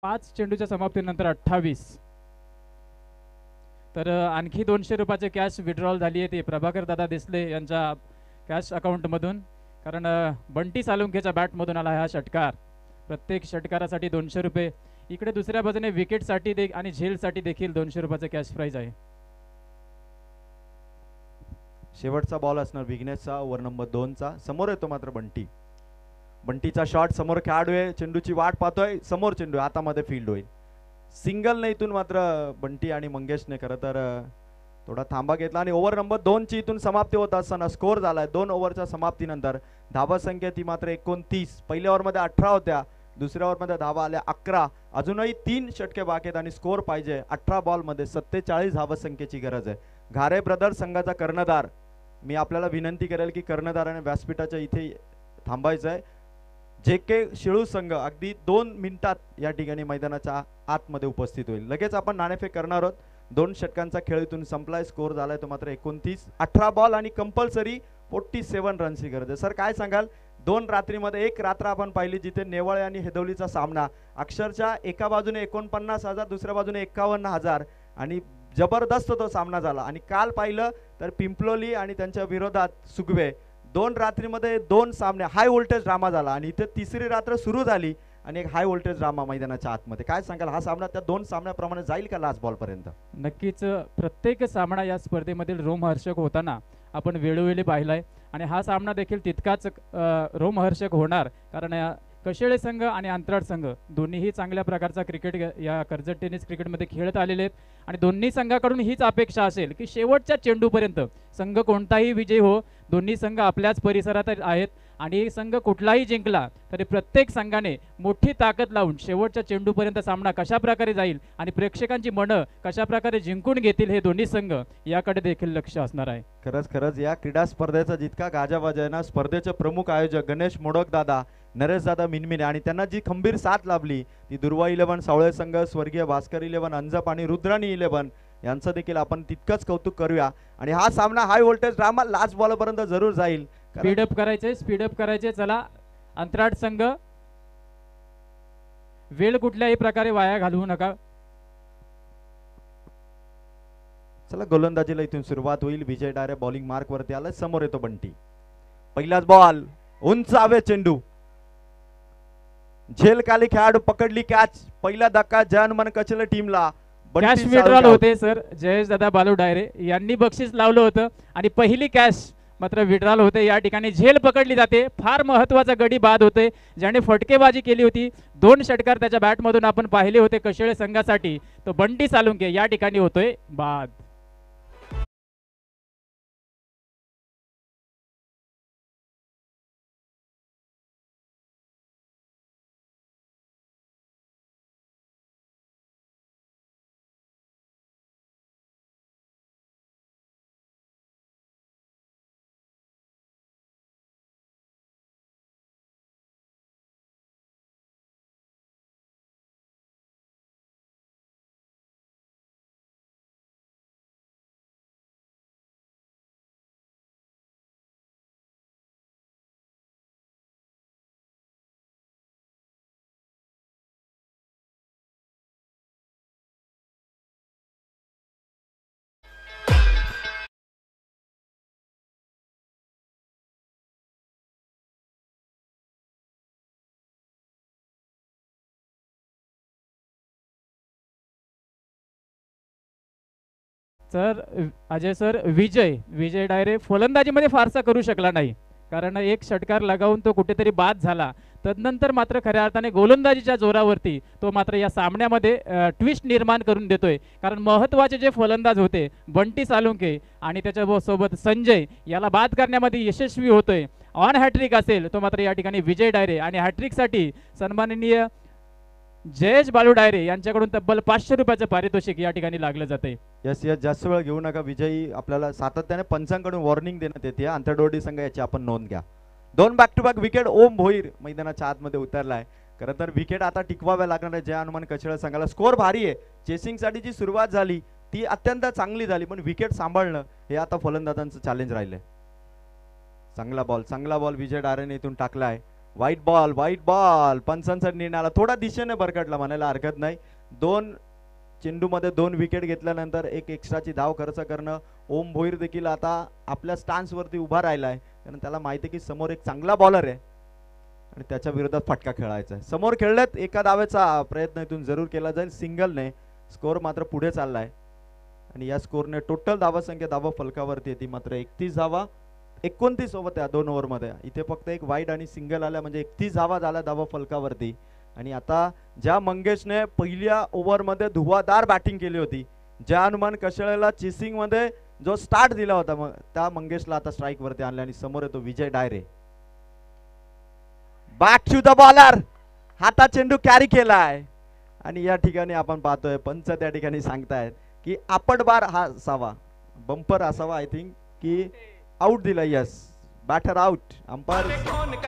पाच चेंडूच्या समाप्तीनंतर 28. तर आणखी 200 रुपयाचे कॅश विड्रॉल झाली आहे ती प्रभाकर दादा देसले यांच्या कॅश अकाउंटमधून कारण बंटी सालुंकेच्या बॅटमधून आला हा षटकार. प्रत्येक षटकारासाठी 200 रुपये. इकडे दुसऱ्या बाजूने विकेटसाठी आणि झेलसाठी देखील 200 रुपयाचे कॅश प्राइज आहे. शेवटचा बॉल असणार विघ्नेशचा ओव्हर नंबर 2 चा. समोर येतो मात्र बंटी. बंटीचा शॉट समोर खेळाडू आहे चेंडूची वाट पाहतोय समोर चेंडू हातामध्ये फील्ड होईल सिंगल ने इथून मात्र बंटी आणि मंगेशने खरं तर थोडा थांबा घेतला आणि ओव्हर नंबर 2 ची इथून समाप्ती होत असताना स्कोर झालाय 2 ओव्हरच्या समाप्तीनंतर धावा संख्या ती मात्र 29. पहिल्या ओव्हरमध्ये 18 होत्या दुसऱ्या ओव्हरमध्ये धावा आल्या 11. अजूनही 3 षटके बाकी आहेत आणि स्कोर पाहिजे 18 बॉलमध्ये 47 धावा संख्येची गरज आहे. घारे ब्रदर्स संघाचा कर्णधार मी आपल्याला विनंती करेल की कर्णधाराने व्यासपीठाच्या इथे थांबायचं आहे. जे के शिळू संघ अगदी 2 मिनिटात या ठिकाणी मैदानाच्या आतमध्ये उपस्थित होईल. लगेच आपण नाणेफेक करणार आहोत. 2 षटकांचा खेळ इथून संपलाय स्कोर झालाय तो मात्र 29. 18 बॉल आणि कंपल्सरी 47 रनची गरज आहे. सर काय सांगाल 2 रात्रीमध्ये एक रात्र आपण पाहिली जिथे नेवळे आणि हेदवलीचा सामना अक्षरशः एका बाजूने 49,000 दुसऱ्या बाजूने 51,000 आणि जबरदस्त तो सामना झाला आणि काल पाहिलं तर पिंपलोली आणि त्यांच्या विरोधात सुगवे 2 रात्रीमध्ये 2 सामने हाय व्होल्टेज ड्रामा झाला आणि इथे तिसरी रात्र सुरू झाली आणि एक हाय व्होल्टेज ड्रामा मैदानाच्या आतमध्ये. काय सांगाल हा सामना त्या 2 सामन्याप्रमाणे जाईल का लास्ट बॉल पर्यंत? नक्कीच प्रत्येक सामना या स्पर्धेमधील रोमहर्षक होताना आपण वेळोवेळी पाहिलाय आणि हा सामना देखील तितकाच रोमहर्षक होणार कारण कशिळे संघ आणि अंतराळ संघ दोन्हीही चांगल्या प्रकारचा क्रिकेट या कर्जत टेनिस क्रिकेटमध्ये खेळत आलेले आहेत आणि दोन्ही संघाकडून हीच अपेक्षा असेल की शेवटच्या चेंडूपर्यंत संघ कोणताही विजय हो दोन्ही संघ आपल्याच परिसरात आहेत आणि संघ कुठलाही जिंकला तरी प्रत्येक संघाने मोठी ताकद लावून शेवटच्या चेंडूपर्यंत सामना कशा प्रकारे जाईल आणि प्रेक्षकांची मनं कशा प्रकारे जिंकून घेतील हे दोन्ही संघ याकडे देखील लक्ष असणार आहे. खरंच या क्रीडा स्पर्धेचा जितका गाजावाजा आहे ना स्पर्धेचे प्रमुख आयोजक गणेश मोडक दादा नरेश दादा मिनमिने आणि त्यांना जी खंबीर साथ लाभली ती दुर्वा 11 सावळे संघ स्वर्गीय भास्कर 11 अंजप आणि रुद्राणी 11 यांचं देखील आपण तितकंच कौतुक करूया आणि हा सामना high voltage drama last ball पर्यंत जरूर जाईल. स्पीडअप करायचे चला अंतराळ संघ वेळ कुठल्याही प्रकारे वाया घालवू नका. चला गोलंदाजीला इथून सुरुवात होईल. विजय डायरे बॉलिंग मार्क वरती आला समोर येतो बंटी. पहिलाच बॉल उंच हवे चेंडू झेल खाली खेळाडू पकडली कॅच, पहिला धक्का जय हनुमान कचले टीमला. कॅश विड्रॉल होते सर. जयेश दादा बालू डायरे यांनी बक्षीस लावलं होतं आणि पहिली कॅश मात्र विड्रॉल होते. या ठिकाणी झेल पकडली जाते. फार महत्वाचा गडी बाद होते, ज्याने फटकेबाजी केली होती. 2 षटकार त्याच्या बॅटमधून आपण पाहिले होते कशेळे संघासाठी. तो बंटी सालुंके या ठिकाणी होतोय बाद. तर अजय सर, विजय डायरे फलंदाजीमध्ये फारसा करू शकला नाही, कारण एक षटकार लगावून तो कुठेतरी बाद झाला. तदनंतर मात्र खऱ्या अर्थाने गोलंदाजीच्या जोरावरती तो मात्र या सामन्यामध्ये ट्विस्ट निर्माण करून देतोय. कारण महत्त्वाचे जे फलंदाज होते बंटी सालुंके आणि त्याच्या सोबत संजय याला बाद करण्यामध्ये यशस्वी होतोय. ऑन हॅट्रिक असेल तो मात्र या ठिकाणी विजय डायरे, आणि हॅट्रिकसाठी सन्माननीय जयेश बालू डायरे यांच्याकडून तब्बल 500 रुपयाचं पारितोषिक या ठिकाणी लागलं जाते. यस यस, जास्त वेळ घेऊ नका. विजयी आपल्याला सातत्याने पंचांकडून वॉर्निंग देण्यात येते. आंतरडोडी संघ याची आपण नोंद घ्या. 2 बॅक टू बॅक विकेट. ओम भोईर मैदानाच्या आतमध्ये उतरलाय. खरं तर विकेट आता टिकवाव्या लागणार आहे जय हनुमान कचळे संघाला. स्कोर भारी आहे. चेसिंगसाठी जी सुरुवात झाली ती अत्यंत चांगली झाली, पण विकेट सांभाळणं हे आता फलंदाजांचं चॅलेंज राहिलंय. चांगला बॉल विजय डायरेने इथून टाकलाय. वाईट बॉल पंचांचा निर्णय आला. थोडा दिशेने भरकटला म्हणायला हरकत नाही. 2 चेंडूमध्ये 2 विकेट घेतल्यानंतर एक एक्स्ट्राची धाव खर्च करणं. ओम भोईर देखील आता आपल्या स्टान्स वरती उभा राहिलाय, कारण त्याला माहिती आहे की समोर एक चांगला बॉलर आहे आणि त्याच्या विरोधात फटका खेळायचा आहे. समोर खेळल्यात एका धावेचा प्रयत्न इथून जरूर केला जाईल सिंगलने. स्कोर मात्र पुढे चाललाय आणि या स्कोरने टोटल धावा संख्या धावा फलकावरती येते मात्र 31 धावा 29 होत्या 2 ओव्हरमध्ये. इथे फक्त एक वाईड आणि सिंगल आल्या म्हणजे 31 धावा झाल्या धावा फलकावरती. आणि आता ज्या मंगेशने पहिल्या ओव्हरमध्ये धुवाधार बॅटिंग केली होती, ज्या हनुमान कशेळेला चेसिंग मध्ये जो स्टार्ट दिला होता, मग त्या मंगेशला आता स्ट्राईक वरती आणले आणि समोर येतो Vijay Dayre. Back to the bowler. हाता चेंडू कॅरी केलाय आणि या ठिकाणी आपण पाहतोय पंच त्या ठिकाणी सांगतायत की आपट बार हा असावा, बंपर असावा. आय थिंक की आउट दिला. Yes, batter out. Umpire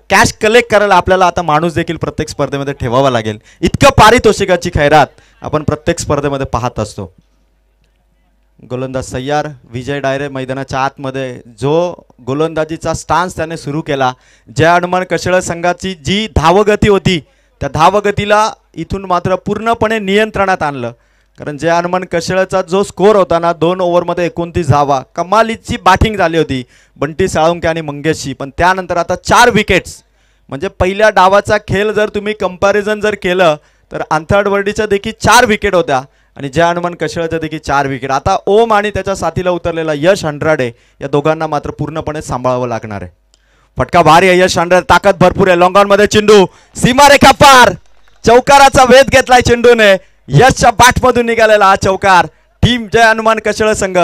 cash collect करायला आपल्याला आता माणूस देखील प्रत्येक स्पर्धेमध्ये ठेवावा लागेल. इतकं पारितोषिकाची खैरात आपण प्रत्येक स्पर्धेमध्ये पाहत असतो. गोलंदाज सय्यार विजय डायरे मैदानाच्या आतमध्ये जो गोलंदाजीचा स्टान्स त्याने सुरू केला, जय हनुमान कशेळ संघाची जी धावगती होती त्या धावगतीला इथून मात्र पूर्णपणे नियंत्रणात आणलं. कारण जय हनुमान कशेळचा जो स्कोर होता ना 2 ओव्हरमध्ये 29 धावा, कमालीची बॅटिंग झाली होती बंटी साळुंके आणि मंगेशची. पण त्यानंतर आता 4 विकेट्स म्हणजे पहिल्या डावाचा खेळ जर तुम्ही कंपॅरिझन जर केलं तर अंथाडवर्डीच्या देखील 4 विकेट होत्या आणि जय हनुमान कशेळच्या देखील 4 विकेट. आता ओम आणि त्याच्या साथीला उतरलेला यश हंड्राडे या दोघांना मात्र पूर्णपणे सांभाळावं लागणार आहे. फटका भारी आहे, यश हंड्राडे ताकद भरपूर आहे. लॉंगॉनमध्ये चेंडू सीमारेखा पार, चौकाराचा वेध घेतलाय चेंडूने. यशच्या बॅटमधून निघालेला हा चौकार. टीम जय हनुमान कशेळ संघ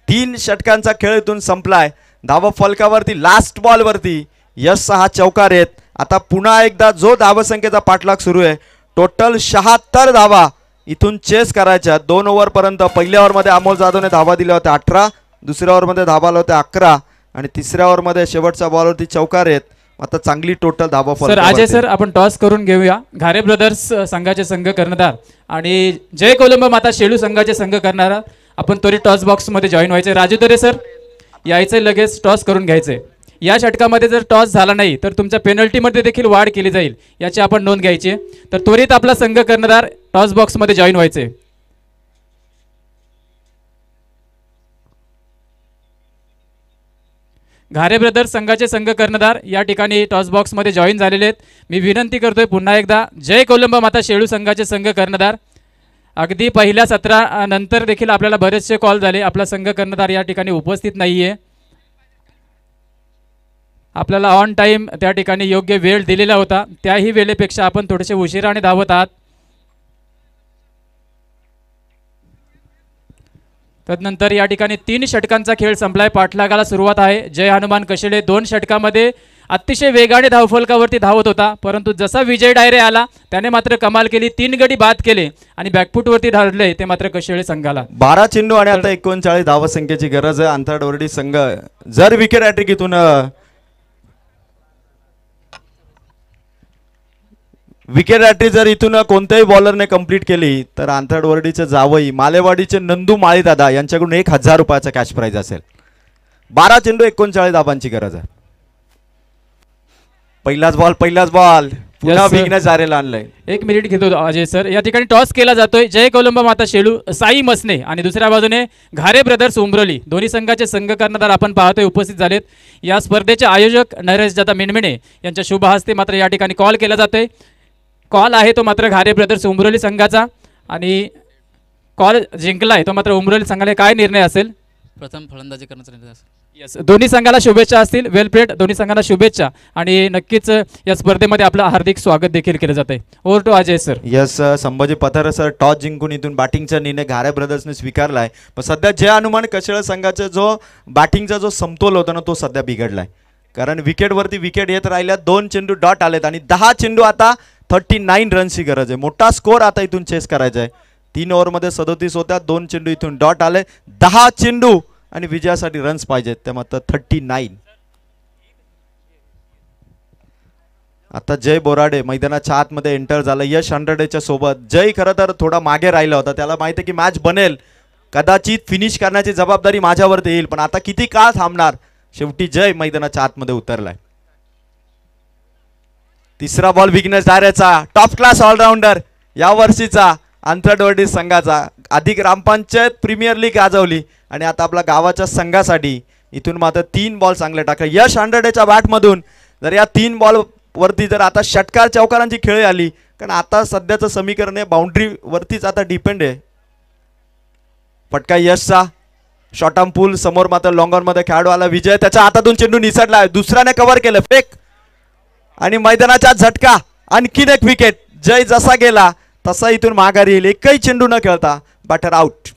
3 षटकांचा खेळ इथून संपलाय. धाव फलकावरती लास्ट बॉलवरती यशचा हा चौकार येत. आता पुन्हा एकदा जो धावसंख्येचा पाठलाग सुरू आहे, टोटल 76 धावा इथून चेस करायच्या 2 ओव्हरपर्यंत. पहिल्या ओव्हरमध्ये अमोल जाधवने धावा दिल्या होत्या 18, दुसऱ्या ओव्हरमध्ये धावा आल्या होत्या 11 आणि तिसऱ्या ओव्हरमध्ये शेवटच्या बॉलवरती चौकार येत. आता चांगली टोटल धावा सर अजय सर आपण टॉस करून घेऊया. घारे ब्रदर्स संघाचे संघ कर्णधार आणि जय कोलंब माता शेळू संघाचे संघ करणारा आपण तरी टॉस बॉक्स मध्ये जॉईन व्हायचे. राजू तरे सर यायचे, लगेच टॉस करून घ्यायचे. या षटकामध्ये जर टॉस झाला नाही तर तुमच्या पेनल्टीमध्ये देखील वाढ केली जाईल, याची आपण नोंद घ्यायची. तर त्वरित आपला संघ कर्णधार टॉस बॉक्स मध्ये जॉईन व्हायचे. घारे ब्रदर्स संघाचे संघ कर्णधार या ठिकाणी टॉस बॉक्स मध्ये जॉईन झालेले आहेत. मी विनंती करतोय पुन्हा एकदा, जय कोलंब माता शेळू संघाचे संघ कर्णधार. अगदी पहिल्या 17 नंतर देखील आपल्याला बरेचसे कॉल झाले, आपला संघ कर्णधार या ठिकाणी उपस्थित नाहीये. आपल्याला ऑन टाइम त्या ठिकाणी योग्य वेळ दिलेला होता, त्याही वेळेपेक्षा आपण थोडेसे उशिराने धावत आहात. तदनंतर या ठिकाणी 3 षटकांचा खेळ संपलाय. पाठलागाला सुरुवात आहे. जय हनुमान कशेळे 2 षटकामध्ये अतिशय वेगाने धावफलकावरती धावत होता, परंतु जसा विजय डायरे आला त्याने मात्र कमाल केली. 3 गडी बाद केले आणि बॅकफुटवरती धाडले ते मात्र कशेळे संघाला. 12 चेंडू आणि आता 39 धावसंख्येची गरज आहे. अंथाडवर्डी संघ जर विकेट हॅट्रिक इथून विकेट हॅट्रिक जर इथून कोणत्याही बॉलरने कंप्लीट केली तर अंथाडवर्डीचे जावई मालेवाडीचे नंदू माळीदादा यांच्याकडून 1000 रुपयाचा कॅश प्राइज असेल. 12 चेंडू 39 धाबांची गरज आहे. पहिलाच बॉल पुन्हा विघ्नेश आरेला आणलंय. 1 मिनिट घेतो अजय सर. या ठिकाणी टॉस केला जातोय. जय कोलंब माता शेळू साई मसने आणि दुसऱ्या बाजूने घारे ब्रदर्स उंब्रली, दोन्ही संघाचे संघ कर्णधार आपण पाहतोय उपस्थित झालेत. या स्पर्धेचे आयोजक नरेश दादा मिनमिने यांच्या शुभ हस्ते मात्र या ठिकाणी कॉल केला जातोय. कॉल आहे तो मात्र घारे ब्रदर्स उंब्रली संघाचा आणि कॉल जिंकलाय तो मात्र उंब्रली संघाला. काय निर्णय असेल? प्रथम फलंदाजी करण्याचा निर्णय असेल. यस, दोन्ही संघाला शुभेच्छा असतील. वेल प्लेड, दोन्ही संघांना शुभेच्छा आणि नक्कीच या स्पर्धेमध्ये आपलं हार्दिक स्वागत देखील केलं जाते. Over to Ajay sir. Yes, Sambhaji Pathar sir toss जिंकून इथून बॅटिंगचा निर्णय घारे ब्रदर्सने स्वीकारलाय. पण सध्या जय हनुमान कशेळ संघाचा जो बॅटिंगचा जो समतोल होता ना तो सध्या बिघडलाय. कारण विकेटवरती विकेट येत राहिल्या. 2 चेंडू डॉट आलेत आणि 10 चेंडू आता 39 रन्सची गरज आहे. मोठा स्कोर आता इथून चेस करायचा आहे. 3 ओव्हरमध्ये 37 होत्या. 2 चेंडू इथून डॉट आले. 10 चेंडू आणि विजयासाठी रन्स पाहिजेत, त्या मात्र 39. आता जय बोराडे मैदानाच्या आतमध्ये एंटर झाला यश हंड्रेडच्या सोबत. जय खरं तर थोडा मागे राहिला होता, त्याला माहिती आहे की मॅच बनेल, कदाचित फिनिश करण्याची जबाबदारी माझ्यावरती येईल, पण आता किती काळ थांबणार. शेवटी जय मैदानाच्या आतमध्ये उतरलाय. तिसरा बॉल विघ्नेश दारेचा, टॉप क्लास ऑलराऊंडर या वर्षीचा अंथाडवर्डी संघाचा. आधी ग्रामपंचायत प्रीमियर लीग गाजवली आणि आता आपल्या गावाच्या संघासाठी इथून मात्र 3 बॉल चांगले टाकले यश हंड्रेडच्या बॅटमधून. जर या 3 बॉल वरती जर आता षटकार चौकारांची खेळ आली, कारण आता सध्याचं समीकरण आहे बाउंड्री वरतीच आता डिपेंड आहे. फटका यशचा, शॉर्ट आर्म पूल समोर मात्र लॉंग ऑन मध्ये खेळाडू आला विजय, त्याच्या हातातून चेंडू निसटला, दुसऱ्याने कव्हर केलं, फेक आणि मैदानाचा झटका, आणखीन एक विकेट. जय जसा गेला तसा इथून माघारी येईल. एकही चेंडू न खेळता बॅटर आउट.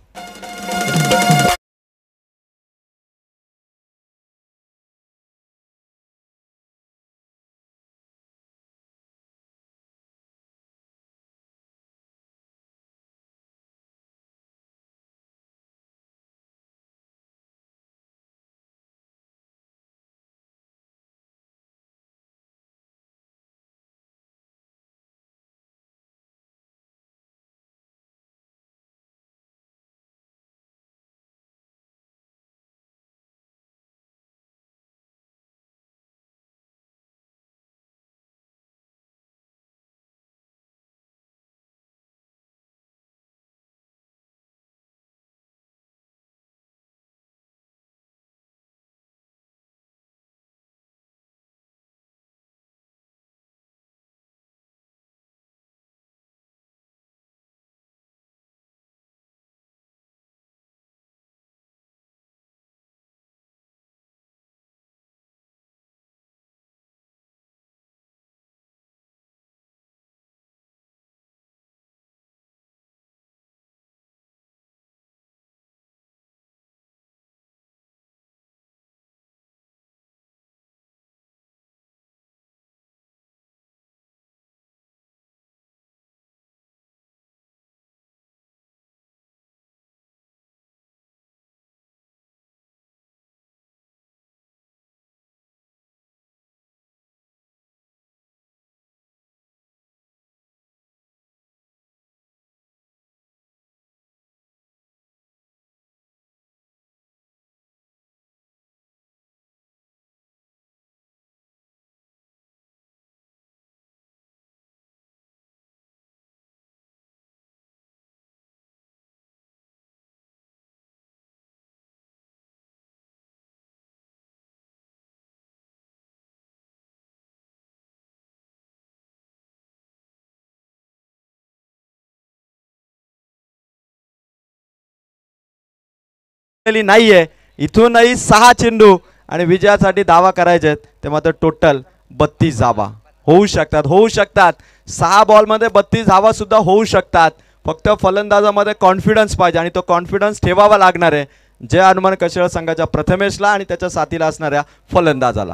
नाहीये. इथूनही 6 चेंडू आणि विजयासाठी धावा करायचे आहेत. ते मात्र टोटल 32 धावा होऊ शकतात. 6 बॉलमध्ये 32 धावा सुद्धा होऊ शकतात. फक्त फलंदाजामध्ये कॉन्फिडन्स पाहिजे आणि तो कॉन्फिडन्स ठेवावा लागणार आहे जय हनुमान कशेळ संघाच्या प्रथमेशला आणि त्याच्या साथीला असणाऱ्या फलंदाजाला.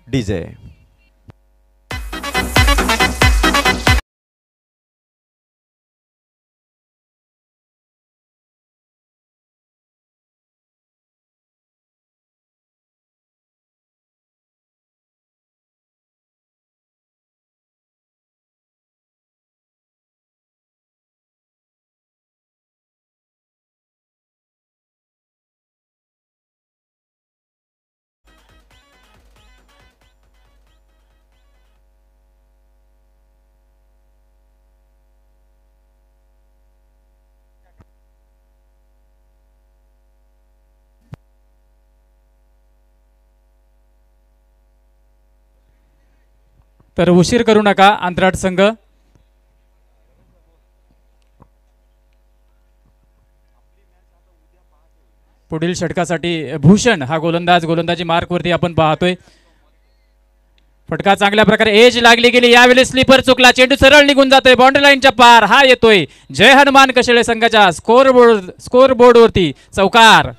डीजे तर उशीर करू नका अंतराळ संघ. पुढील षटकासाठी भूषण हा गोलंदाजी मार्कवरती आपण पाहतोय. फटका चांगल्या प्रकारे एज लागली गेली. यावेळी स्लीपर चुकला. चेंडू सरळ निघून जातोय. बाउंड्री लाईनच्या पार हा येतोय. जय हनुमान कशेळे संघाच्या स्कोर बोर्डवरती चौकार.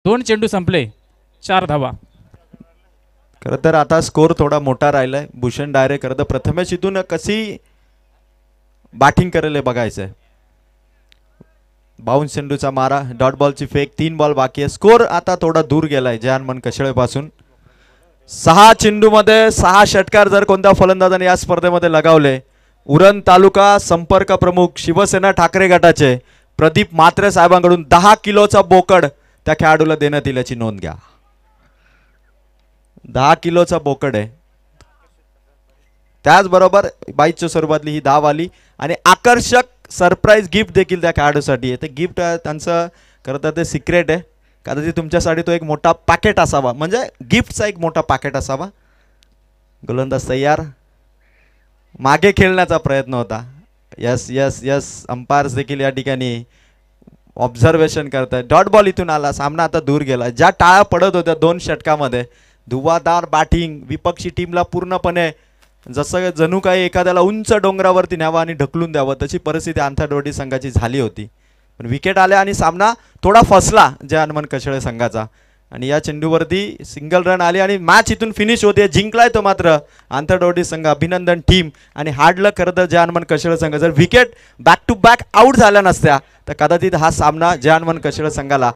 दोन चेंडू संपले. 4 धावा. खरं तर आता स्कोर थोडा मोठा राहिलाय. भूषण डायरे खरं तर प्रथमेश इथून कशी बॅटिंग करेल हे बघायचंय. बाउन्स चेंडूचा मारा. Dot बॉलची fake. 3 बॉल बाकी आहे. स्कोर आता थोडा दूर गेलाय जय हनुमान कशेळे पासून. 6 चेंडू मध्ये 6 षटकार जर कोणत्या फलंदाजाने या स्पर्धेमध्ये लगावले. उरण तालुका संपर्क प्रमुख शिवसेना ठाकरे गटाचे प्रदीप म्हात्रे साहेबांकडून 10 किलोचा बोकड त्या खेळाडूला देण्यात येईल याची नोंद घ्या. 10 किलोचा बोकड आहे. त्याचबरोबर बाईच्या स्वरूपातली ही धाव आली आणि आकर्षक सरप्राईज गिफ्ट देखील त्या खेळाडूसाठी आहे. ते गिफ्ट त्यांचं खरं तर ते सिक्रेट आहे. कदाचित तुमच्यासाठी तो एक मोठा पॅकेट असावा, म्हणजे गिफ्टचा एक मोठा पॅकेट असावा. गोलंदाज तयार. मागे खेळण्याचा प्रयत्न होता. Yes yes yes. अंपायर्स देखील या ठिकाणी ऑब्झर्वेशन करताय. डॉट बॉल इथून आला. सामना आता दूर गेला. ज्या टाळ्या पडत होत्या 2 षटकामध्ये धुवाधार बॅटिंग विपक्षी टीमला पूर्णपणे जसं जणू काही एखाद्याला उंच डोंगरावरती न्यावं आणि ढकलून द्यावं तशी परिस्थिती आंतरडोडी संघाची झाली होती. पण विकेट आल्या आणि सामना थोडा फसला जय हनुमान कशेळे संघाचा आणि या चेंडूवरती सिंगल रन आली आणि मॅच इथून फिनिश होते. जिंकलाय तो मात्र आंतरडोडी संघ. अभिनंदन टीम. आणि हार्ड लक खरं तर जय हनुमान कशेळे संघ. जर wicket back to back out झाल्या नसत्या तर कदाचित हा सामना जय हनुमान कशेळे संघाला